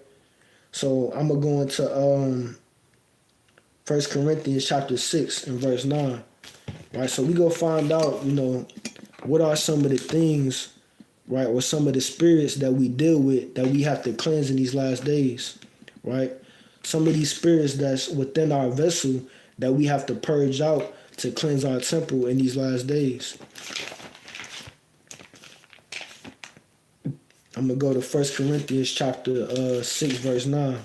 So I'm going to go into 1 Corinthians chapter 6 and verse 9, right? So we go find out, what are some of the things, right, or some of the spirits that we deal with that we have to cleanse in these last days, right? Some of these spirits that's within our vessel that we have to purge out to cleanse our temple in these last days. I'm going to go to 1 Corinthians chapter 6, verse 9.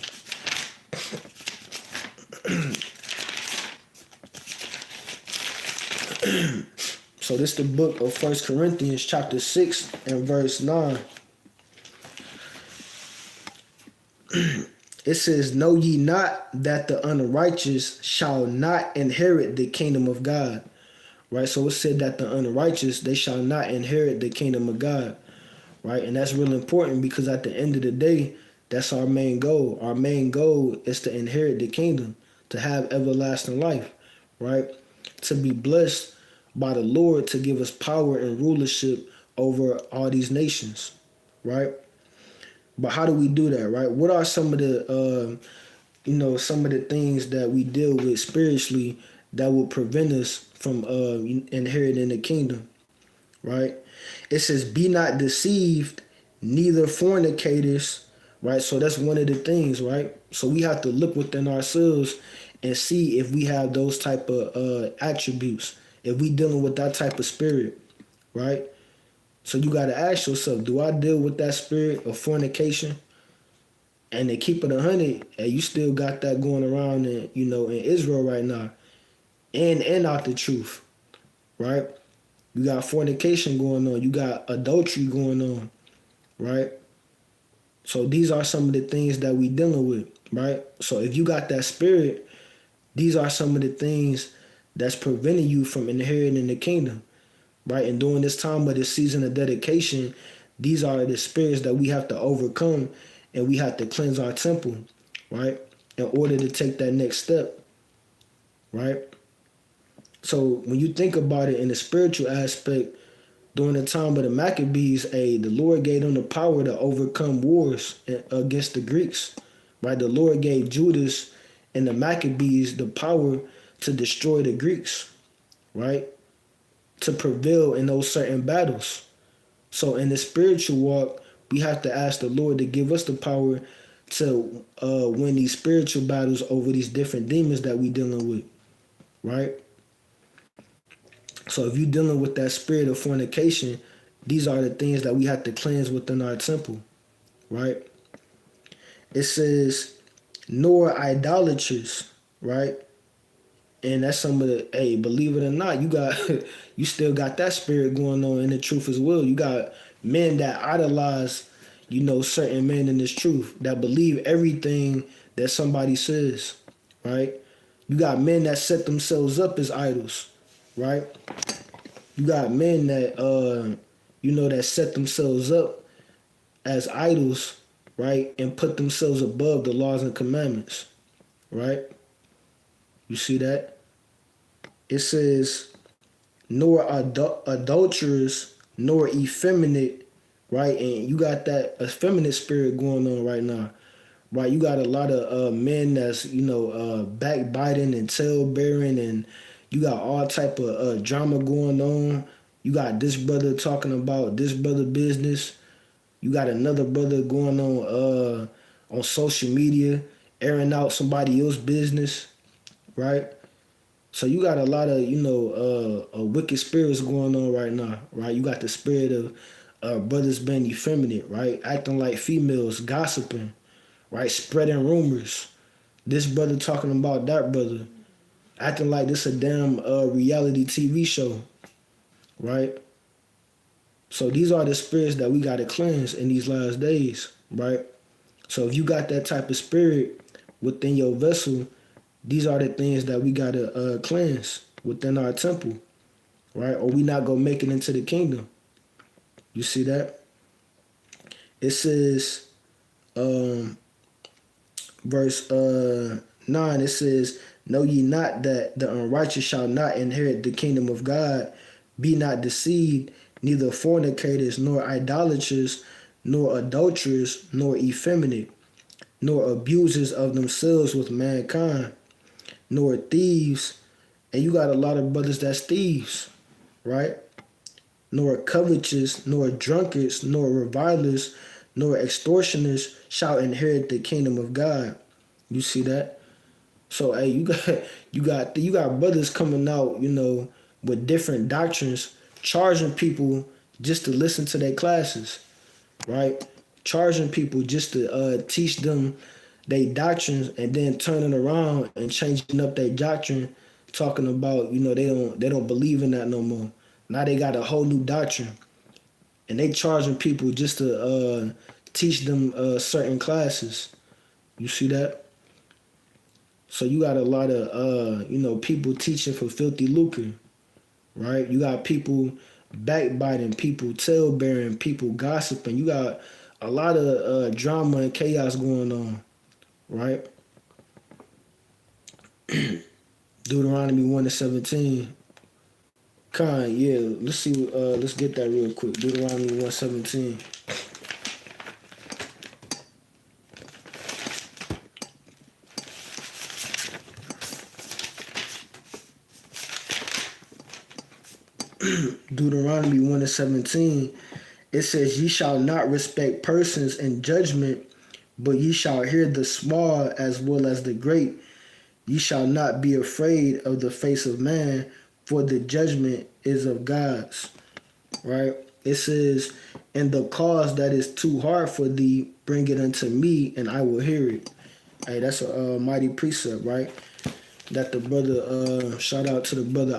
So this is the book of 1 Corinthians chapter 6 and verse 9. It says, know ye not that the unrighteous shall not inherit the kingdom of God. Right? So it said that the unrighteous, they shall not inherit the kingdom of God. Right? And that's really important because at the end of the day, that's our main goal. Our main goal is to inherit the kingdom, to have everlasting life, right? To be blessed by the Lord to give us power and rulership over all these nations, right? But how do we do that, right? What are some of the, some of the things that we deal with spiritually that will prevent us from inheriting the kingdom, right? It says, be not deceived, neither fornicators, right? So that's one of the things, right? So we have to look within ourselves and see if we have those type of attributes, if we dealing with that type of spirit, right? So you got to ask yourself, do I deal with that spirit of fornication? And to keep it 100, and you still got that going around in, in Israel right now, and out the truth, right? You got fornication going on. You got adultery going on, right? So these are some of the things that we dealing with, right? So if you got that spirit, these are some of the things that's preventing you from inheriting the kingdom, right? And during this time of this season of dedication, these are the spirits that we have to overcome and we have to cleanse our temple, right? In order to take that next step, right? So when you think about it in the spiritual aspect, during the time of the Maccabees, the Lord gave them the power to overcome wars against the Greeks, right? The Lord gave Judas and the Maccabees the power to destroy the Greeks, right? To prevail in those certain battles. So in the spiritual walk, we have to ask the Lord to give us the power to win these spiritual battles over these different demons that we dealing with, right? So if you're dealing with that spirit of fornication, these are the things that we have to cleanse within our temple, right? It says, nor idolaters, right? And that's some of the, believe it or not, you still got that spirit going on in the truth as well. You got men that idolize, certain men in this truth that believe everything that somebody says, right? You got men that set themselves up as idols, right? You got men that, that set themselves up as idols, right? And put themselves above the laws and commandments, right? You see that? It says, nor adulterers, nor effeminate, right? And you got that effeminate spirit going on right now, right? You got a lot of men that's backbiting and tail bearing, and you got all type of drama going on. You got this brother talking about this brother business. You got another brother going on social media airing out somebody else's business, right? So you got a lot of wicked spirits going on right now, right? You got the spirit of brothers being effeminate, right? Acting like females, gossiping, right? Spreading rumors. This brother talking about that brother, acting like this a damn reality TV show, right? So these are the spirits that we got to cleanse in these last days, right? So if you got that type of spirit within your vessel, these are the things that we got to cleanse within our temple, right? Or we not gonna make it into the kingdom. You see that? It says, verse 9, it says, know ye not that the unrighteous shall not inherit the kingdom of God? Be not deceived, neither fornicators, nor idolaters, nor adulterers, nor effeminate, nor abusers of themselves with mankind, nor thieves. And you got a lot of brothers that's thieves, right? Nor covetous, nor drunkards, nor revilers, nor extortioners shall inherit the kingdom of God. You see that? So hey, you got brothers coming out, with different doctrines, charging people just to listen to their classes, right? Charging people just to teach them their doctrines, and then turning around and changing up their doctrine, talking about they don't believe in that no more. Now they got a whole new doctrine, and they charging people just to teach them certain classes. You see that? So you got a lot of people teaching for filthy lucre, right? You got people backbiting, people tail bearing, people gossiping. You got a lot of drama and chaos going on, right? Deuteronomy 1:17. Yeah. Let's see. Let's get that real quick. Deuteronomy 1:17. Deuteronomy 1:17. It says, ye shall not respect persons in judgment, but ye shall hear the small as well as the great. Ye shall not be afraid of the face of man, for the judgment is of God's. Right? It says, and the cause that is too hard for thee, bring it unto me, and I will hear it. Hey, that's a mighty precept, right? That the brother, shout out to the brother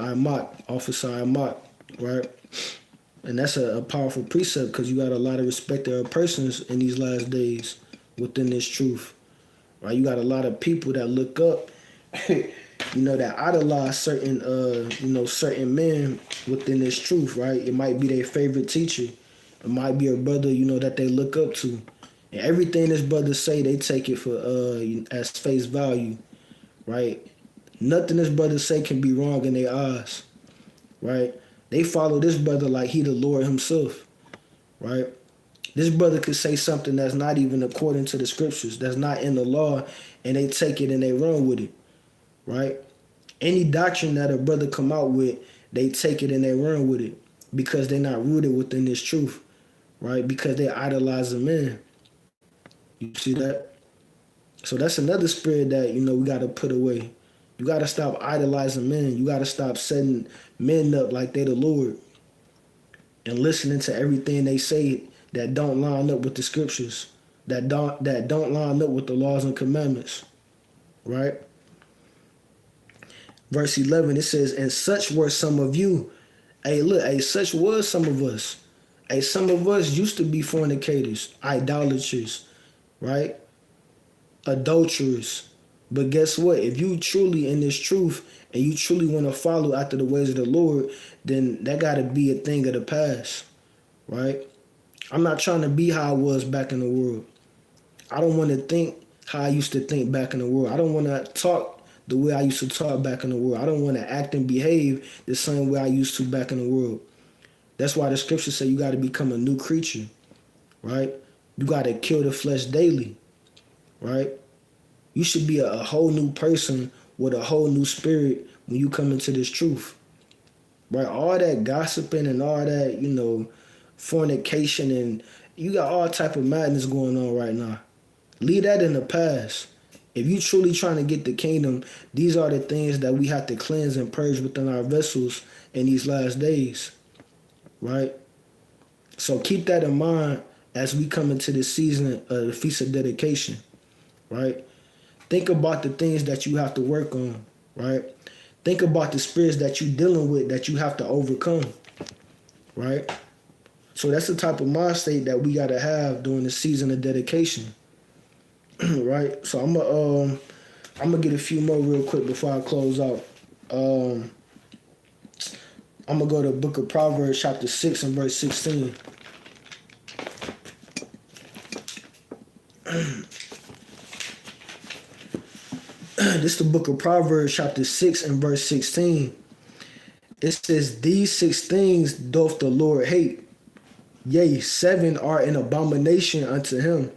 Officer Imot, right? And that's a powerful precept, because you got a lot of respected persons in these last days within this truth, right? You got a lot of people that look up, that idolize certain men within this truth, right? It might be their favorite teacher. It might be a brother, that they look up to. And everything this brother say, they take it for as face value, right? Nothing this brother say can be wrong in their eyes, right? They follow this brother like he the Lord himself, right? This brother could say something that's not even according to the scriptures, that's not in the law, and they take it and they run with it, right? Any doctrine that a brother come out with, they take it and they run with it, because they're not rooted within this truth, right? Because they idolize the man. You see that? So that's another spirit that, we got to put away. You got to stop idolizing men. You got to stop setting men up like they the Lord and listening to everything they say that don't line up with the scriptures, that don't line up with the laws and commandments, right? Verse 11, it says, and such were some of you. Hey, look, such was some of us. Some of us used to be fornicators, idolaters, right? Adulterers. But guess what? If you truly in this truth and you truly want to follow after the ways of the Lord, then that got to be a thing of the past, right? I'm not trying to be how I was back in the world. I don't want to think how I used to think back in the world. I don't want to talk the way I used to talk back in the world. I don't want to act and behave the same way I used to back in the world. That's why the scriptures say you got to become a new creature, right? You got to kill the flesh daily, right? You should be a whole new person with a whole new spirit when you come into this truth, right? All that gossiping and all that, fornication, and you got all type of madness going on right now. Leave that in the past. If you truly trying to get the kingdom, these are the things that we have to cleanse and purge within our vessels in these last days, right? So keep that in mind as we come into this season of the Feast of Dedication, right? Think about the things that you have to work on, right? Think about the spirits that you're dealing with that you have to overcome, right? So that's the type of mind state that we got to have during the season of dedication, right? So I'm gonna get a few more real quick before I close out. Um, I'm gonna go to the Book of Proverbs, chapter 6 and verse 16. This is the Book of Proverbs, chapter 6 and verse 16. It says, "These 6 things doth the Lord hate. Yea, 7 are an abomination unto him."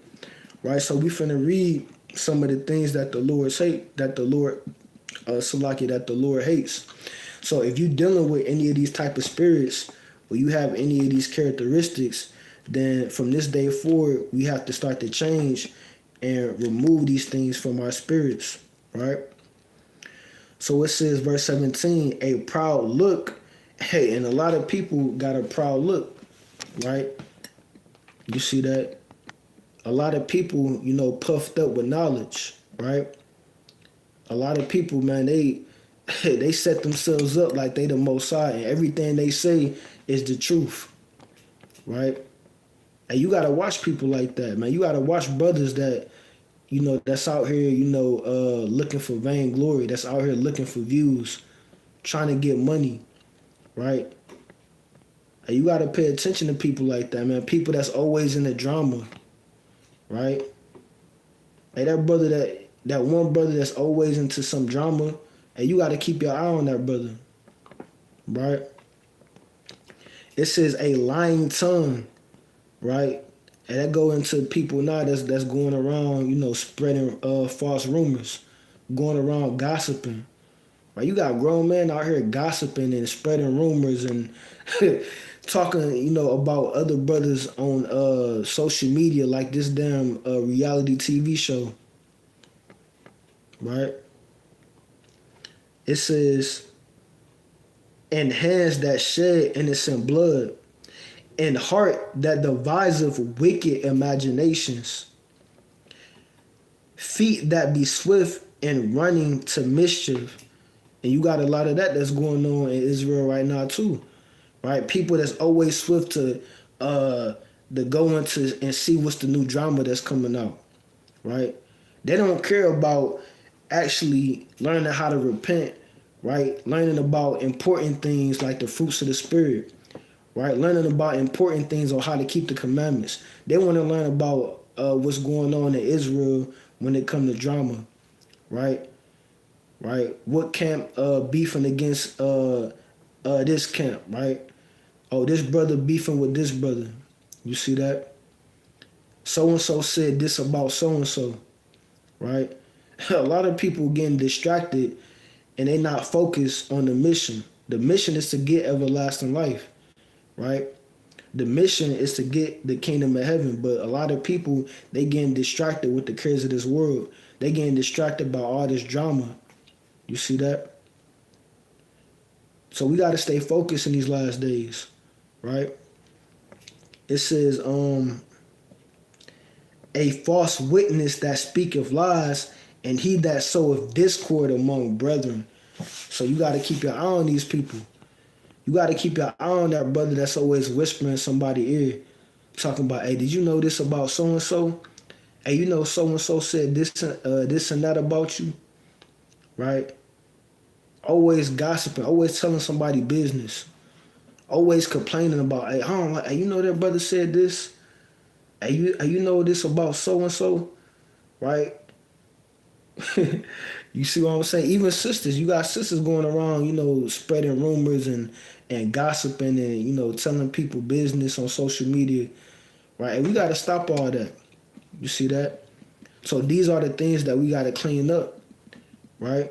Right? So we finna read some of the things that the Lord hate, that the Lord, Salaki, that the Lord hates. So if you dealing with any of these type of spirits, or you have any of these characteristics, then from this day forward, we have to start to change and remove these things from our spirits, right? So it says, verse 17, a proud look. Hey, and a lot of people got a proud look, right? You see that? A lot of people, puffed up with knowledge, right? A lot of people, man, they set themselves up like they the Most High, and everything they say is the truth, right? And you gotta watch people like that, man. You gotta watch brothers that, that's out here, looking for vainglory, that's out here looking for views, trying to get money, right? And you gotta pay attention to people like that, man. People that's always in the drama, right? Hey, that one brother that's always into some drama, and you got to keep your eye on that brother, right? It says a lying tongue, right? And that go into people now that's going around, spreading false rumors, going around gossiping. Right? You got grown men out here gossiping and spreading rumors and talking, about other brothers on social media like this damn reality TV show. Right? It says, "And hands that shed innocent blood, and heart that deviseth wicked imaginations, feet that be swift in running to mischief." And you got a lot of that that's going on in Israel right now too, right? People that's always swift to go into and see what's the new drama that's coming out, right? They don't care about actually learning how to repent, right? Learning about important things like the fruits of the spirit, right? Learning about important things on how to keep the commandments. They want to learn about what's going on in Israel when it comes to drama, right? Right? What camp beefing against this camp, right? Oh, this brother beefing with this brother. You see that? So and so said this about so and so, right? A lot of people getting distracted and they not focused on the mission. The mission is to get everlasting life, right? The mission is to get the kingdom of heaven, but a lot of people, they getting distracted with the cares of this world. They getting distracted by all this drama. You see that? So we got to stay focused in these last days, right? It says, a false witness that speaketh lies, and he that soweth discord among brethren. So you got to keep your eye on these people. You got to keep your eye on that brother that's always whispering in somebody's ear, talking about, hey, did you know this about so-and-so? Hey, so-and-so said this and that about you, right? Always gossiping, always telling somebody business, always complaining about, hey, I don't like, hey, that brother said this? Hey, you know this about so-and-so, right? You see what I'm saying? Even sisters, you got sisters going around, spreading rumors and gossiping and, telling people business on social media, right? And we got to stop all that. You see that? So these are the things that we got to clean up, right?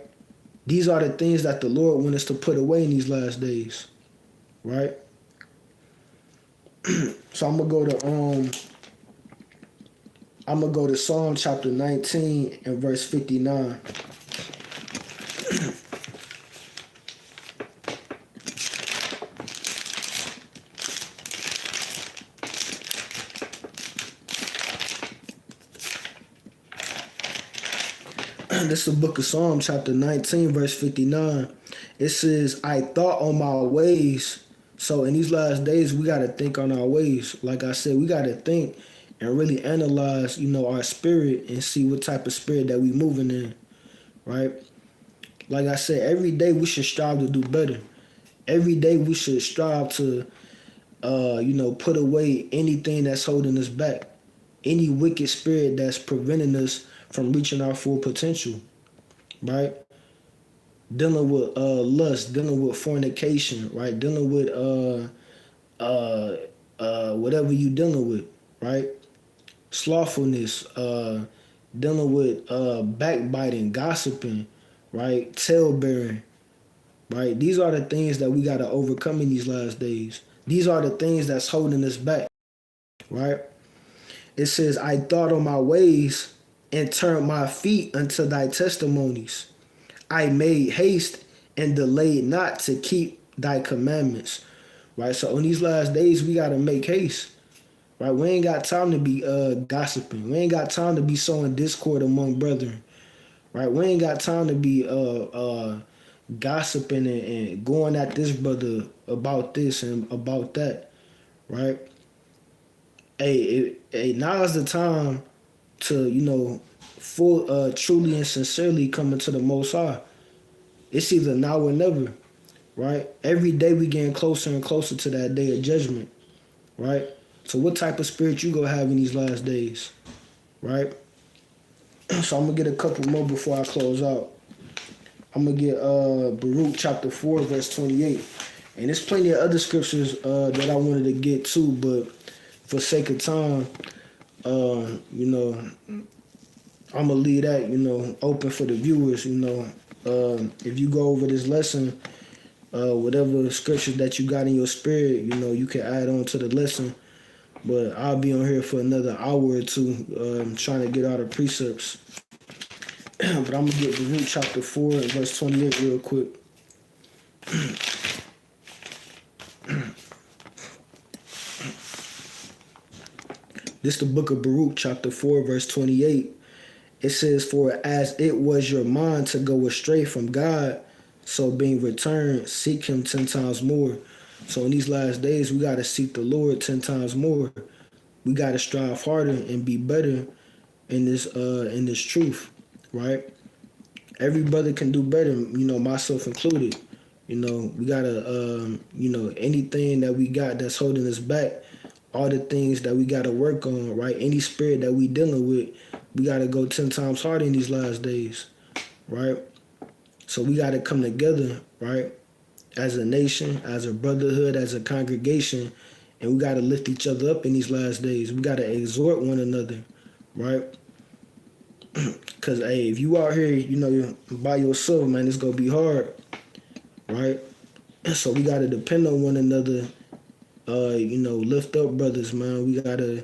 These are the things that the Lord wants us to put away in these last days, right? So I'm gonna go to Psalm chapter 19 and verse 59. This is the book of Psalm chapter 19 verse 59. It says, I thought on my ways. So in these last days, we got to think on our ways. Like I said, we got to think and really analyze, our spirit and see what type of spirit that we moving in, right? Like I said, every day we should strive to do better. Every day we should strive to, put away anything that's holding us back. Any wicked spirit that's preventing us from reaching our full potential, right? Dealing with lust, dealing with fornication, right? Dealing with whatever you dealing with, right? Slothfulness, dealing with backbiting, gossiping, right? Tale bearing, right? These are the things that we got to overcome in these last days. These are the things that's holding us back, right? It says, I thought on my ways and turned my feet unto thy testimonies. I made haste and delayed not to keep thy commandments. Right? So in these last days, we got to make haste. Right? We ain't got time to be gossiping. We ain't got time to be sowing discord among brethren. Right? We ain't got time to be gossiping and going at this brother about this and about that. Right? Hey, now's the time to, truly and sincerely coming to the Most High. It's either now or never, right? Every day we getting closer and closer to that day of judgment, right? So what type of spirit you gonna have in these last days, right? So I'm gonna get a couple more before I close out. I'm gonna get Baruch chapter 4 verse 28, and there's plenty of other scriptures that I wanted to get to, but for sake of time, I'm gonna leave that, open for the viewers. If you go over this lesson, whatever scriptures that you got in your spirit, you can add on to the lesson. But I'll be on here for another hour or two, trying to get all the precepts. But I'm gonna get Baruch chapter 4 and verse 28 real quick. This is the book of Baruch chapter 4 verse 28. It says, for as it was your mind to go astray from God, so being returned, seek him 10 times more. So in these last days, we got to seek the Lord 10 times more. We got to strive harder and be better in this truth, right? Every brother can do better, myself included. We got to, anything that we got that's holding us back, all the things that we got to work on, right? Any spirit that we dealing with, we got to go 10 times harder in these last days, right? So we got to come together, right? As a nation, as a brotherhood, as a congregation, and we got to lift each other up in these last days. We got to exhort one another, right? Because, hey, if you out here, by yourself, man, it's going to be hard, right? So we got to depend on one another, lift up brothers, man. We got to,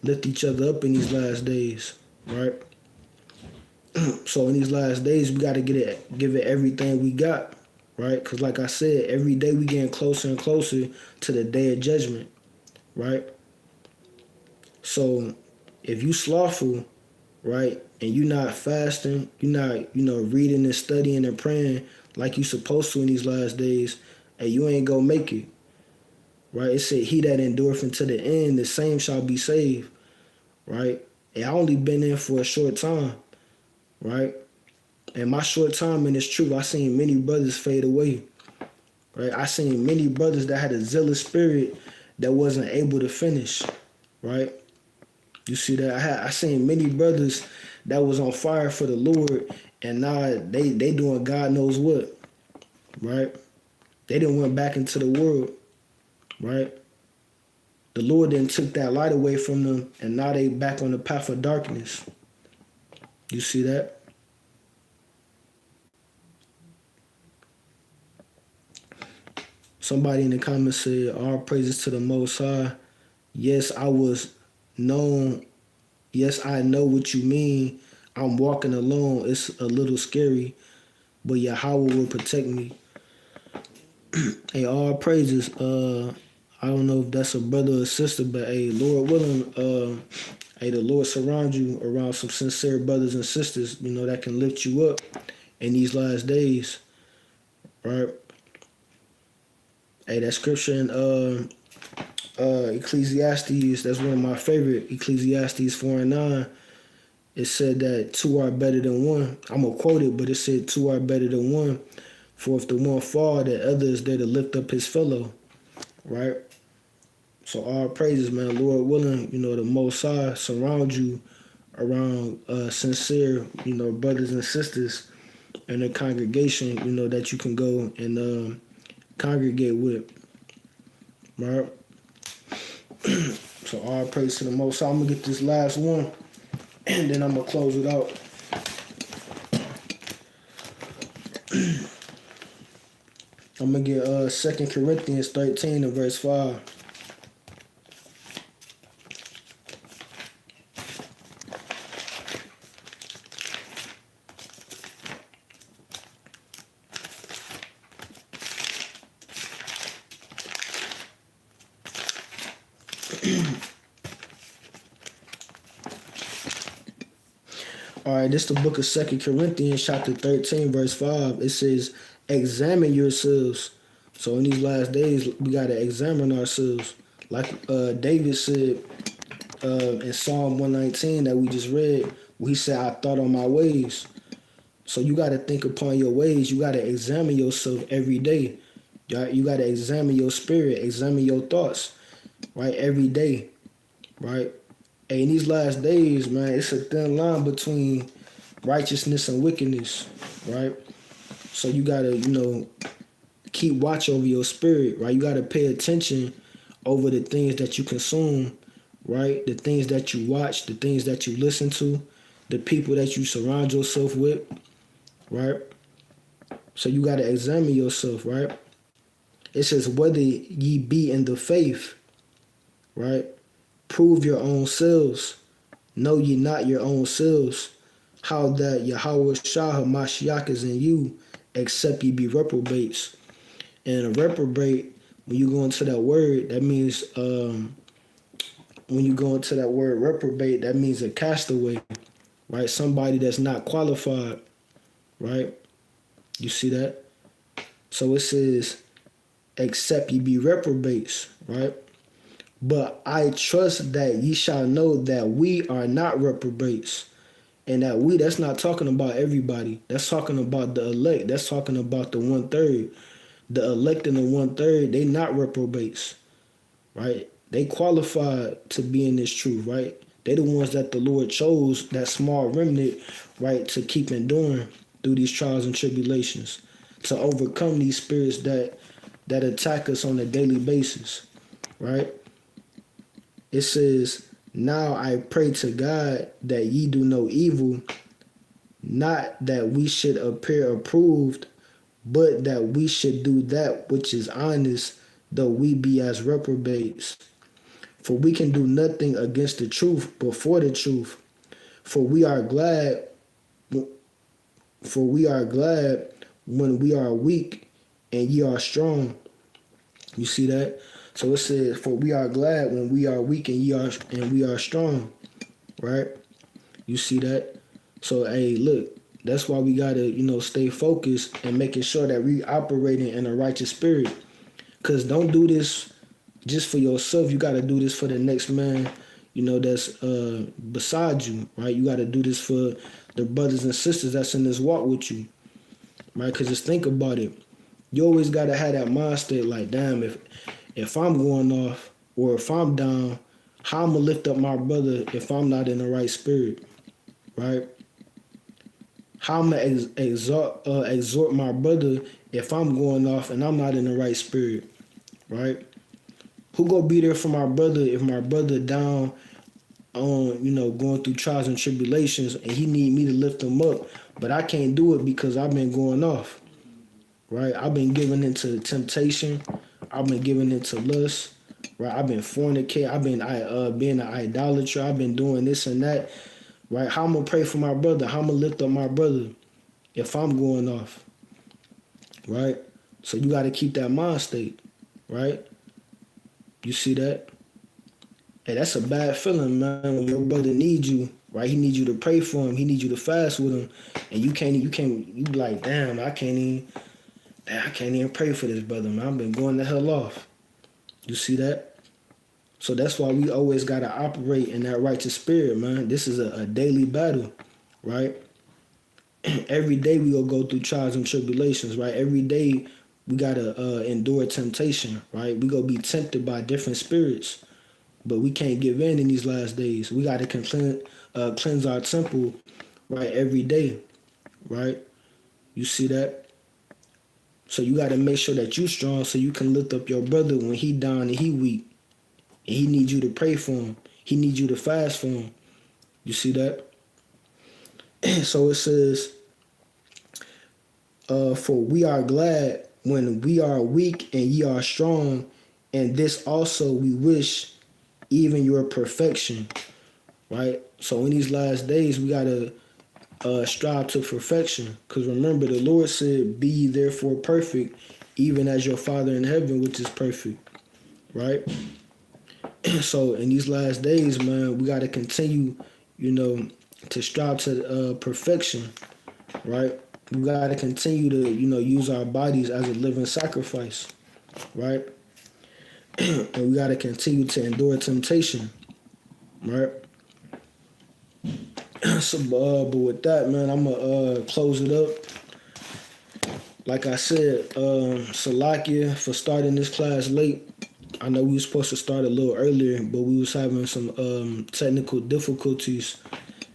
lift each other up in these last days, right? So in these last days, we got to give it everything we got, right? Because like I said, every day we getting closer and closer to the day of judgment, right? So if you slothful, right, and you not fasting, you not, reading and studying and praying like you supposed to in these last days, and you ain't gonna make it, right? It said, he that endureth unto the end, the same shall be saved, right? And I only been in for a short time, right? And my short time in this truth, I seen many brothers fade away, right? I seen many brothers that had a zealous spirit that wasn't able to finish, right? You see that? I seen many brothers that was on fire for the Lord, and now they doing God knows what, right? They done went back into the world, right? The Lord then took that light away from them, and now they back on the path of darkness. You see that? Somebody in the comments said, all praises to the Most High. Yes, I was known. Yes, I know what you mean. I'm walking alone. It's a little scary, but Yahweh will protect me. Hey, all praises. I don't know if that's a brother or sister, but hey, Lord willing, hey, the Lord surround you around some sincere brothers and sisters, that can lift you up in these last days, right? Hey, that scripture in Ecclesiastes, that's one of my favorite, Ecclesiastes 4:9. It said that two are better than one. I'm going to quote it, but it said two are better than one. For if the one fall, the other is there to lift up his fellow, right? So all praises, man. Lord willing, the Most High surround you around sincere, brothers and sisters in a congregation, that you can go and congregate with, right? So all praise to the Most High. I'm going to get this last one, and then I'm going to close it out. I'm going to get 2 Corinthians 13 and verse 5. All right, this is the book of 2 Corinthians chapter 13, verse 5. It says, examine yourselves. So in these last days, we got to examine ourselves. Like David said in Psalm 119 that we just read, where he said, I thought on my ways. So you got to think upon your ways. You got to examine yourself every day. You got to examine your spirit, examine your thoughts, right, every day, right? Hey, in these last days, man, it's a thin line between righteousness and wickedness, right? So you gotta, keep watch over your spirit, right? You gotta pay attention over the things that you consume, right? The things that you watch, the things that you listen to, the people that you surround yourself with, right? So you gotta examine yourself, right? It says, whether ye be in the faith, right? Prove your own selves. Know ye not your own selves, how that YAHAWAH'S Mashiach is in you, except ye be reprobates. And a reprobate, when you go into that word, that means, when you go into that word reprobate, that means a castaway, right? Somebody that's not qualified, right? You see that? So it says, except ye be reprobates, right? But I trust that ye shall know that we are not reprobates. And that that's not talking about everybody. That's talking about the elect. That's talking about the 1/3. The elect and the 1/3, they not reprobates, right? They qualified to be in this truth, right? They the ones that the Lord chose, that small remnant, right, to keep enduring through these trials and tribulations, to overcome these spirits that attack us on a daily basis, right? It says, now I pray to God that ye do no evil, not that we should appear approved, but that we should do that which is honest, though we be as reprobates. For we can do nothing against the truth, but for the truth. For we are glad when we are weak and ye are strong. You see that? So it says, for we are glad when we are weak and we are strong. Right? You see that? So hey, look, that's why we gotta, stay focused and making sure that we operating in a righteous spirit. Cause don't do this just for yourself. You gotta do this for the next man, that's beside you, right? You gotta do this for the brothers and sisters that's in this walk with you. Right? Cause just think about it. You always gotta have that mindset like, damn, if I'm going off or if I'm down, how I'm gonna lift up my brother if I'm not in the right spirit, right? How I'm gonna exhort my brother if I'm going off and I'm not in the right spirit, right? Who gonna be there for my brother if my brother down on, going through trials and tribulations and he need me to lift him up, but I can't do it because I've been going off, right? I've been giving into temptation. I've been giving into lust, right? I've been fornicating. I've been being an idolater. I've been doing this and that, right? How I'm gonna pray for my brother? How I'm gonna lift up my brother if I'm going off, right? So you got to keep that mind state, right? You see that? Hey, that's a bad feeling, man. When your brother needs you, right? He needs you to pray for him. He needs you to fast with him, and you be like, damn, I can't even pray for this brother, man. I've been going the hell off. You see that? So that's why we always gotta operate in that righteous spirit, man. This is a daily battle, right? Every day we gonna go through trials and tribulations, right? Every day we gotta endure temptation, right? We gonna be tempted by different spirits. But we can't give in these last days. We got to cleanse our temple, right, every day, right? You see that? So you got to make sure that you strong so you can lift up your brother when he down and he weak. And he needs you to pray for him. He needs you to fast for him. You see that? So it says, for we are glad when we are weak and ye are strong, and this also we wish, even your perfection, right? So in these last days, we gotta strive to perfection, because remember, the Lord said, "Be ye therefore perfect, even as your Father in heaven, which is perfect," right? So in these last days, man, we gotta continue, to strive to perfection, right? We gotta continue to, use our bodies as a living sacrifice, right? And we got to continue to endure temptation, right? So, but with that, man, I'm going to close it up. Like I said, Salakia for starting this class late. I know we were supposed to start a little earlier, but we was having some technical difficulties,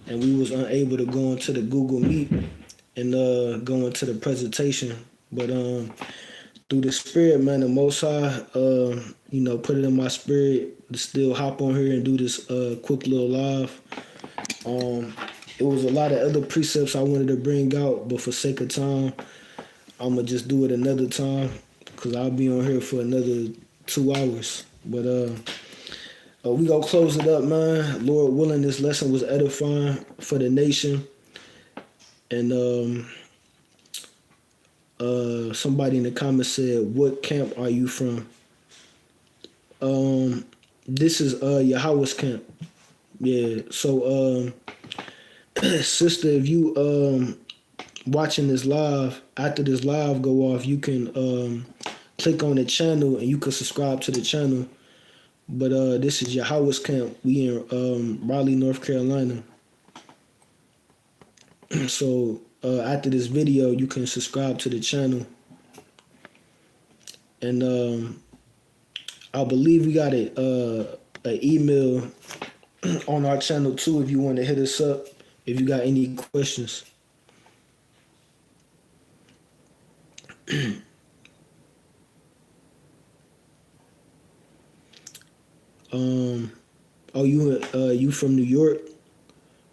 and we was unable to go into the Google Meet and go into the presentation. But through the spirit, man, the Most High, put it in my spirit to still hop on here and do this quick little live. It was a lot of other precepts I wanted to bring out, but for sake of time, I'm going to just do it another time because I'll be on here for another 2 hours. But we going to close it up, man. Lord willing, this lesson was edifying for the nation. And somebody in the comments said, what camp are you from? This is YAHAWAH'S camp. Yeah. So sister, if you watching this live, after this live go off, you can click on the channel and you can subscribe to the channel. But this is YAHAWAH'S camp. We in Raleigh, North Carolina. So after this video, you can subscribe to the channel. And I believe we got an email on our channel too if you want to hit us up if you got any questions. Oh, you from New York?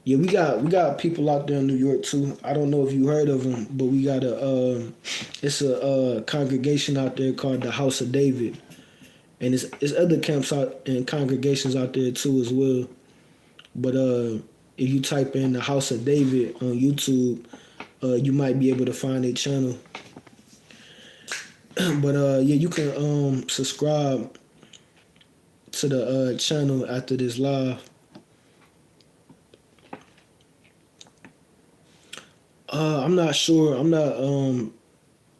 Yeah, we got people out there in New York too. I don't know if you heard of them, but we got it's a congregation out there called the House of David, and it's other camps out and congregations out there too as well. But if you type in the House of David on YouTube, you might be able to find a channel. But yeah, you can subscribe to the channel after this live. I'm not sure. I'm not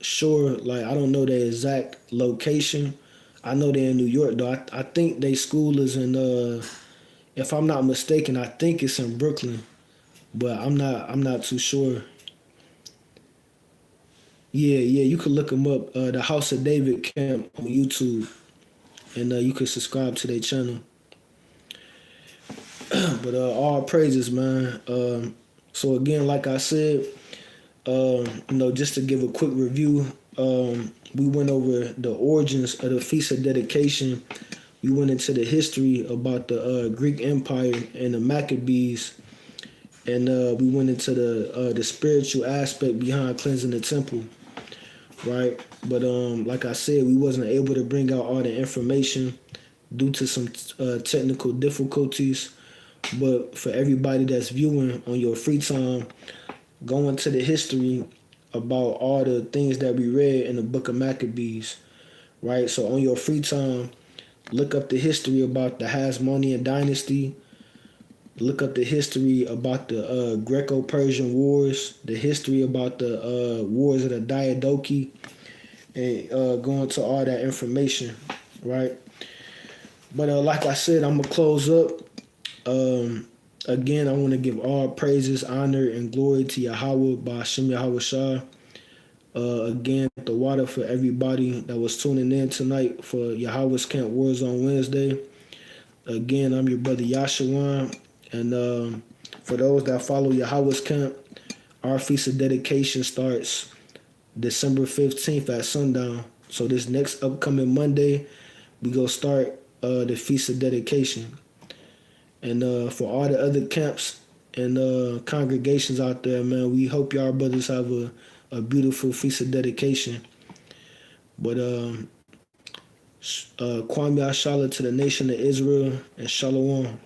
sure. Like, I don't know the exact location. I know they're in New York though. I think they school is in if I'm not mistaken, I think it's in Brooklyn. But I'm not too sure. Yeah, you can look them up. The House of David camp on YouTube, and you can subscribe to their channel. But all praises, man. So again, like I said, just to give a quick review, we went over the origins of the Feast of Dedication. we went into the history about the Greek Empire and the Maccabees, and we went into the spiritual aspect behind cleansing the temple, right? But like I said, we wasn't able to bring out all the information due to some technical difficulties. But for everybody that's viewing on your free time, go into the history about all the things that we read in the book of Maccabees, right? So on your free time, look up the history about the Hasmonean dynasty. Look up the history about the Greco-Persian wars, the history about the wars of the Diadochi, and go into all that information, right? But like I said, I'm gonna close up. Again, I want to give all praises, honor, and glory to Yahweh by Hashem Yahweh Shah. Again, the water for everybody that was tuning in tonight for Yahweh's Camp Wars on Wednesday. Again, I'm your brother Yashawan. And for those that follow Yahweh's Camp, our Feast of Dedication starts December 15th at sundown. So this next upcoming Monday, we go start the Feast of Dedication. And for all the other camps and congregations out there, man, we hope y'all brothers have a beautiful Feast of Dedication. But Kwame Ashala to the nation of Israel, and Shalom.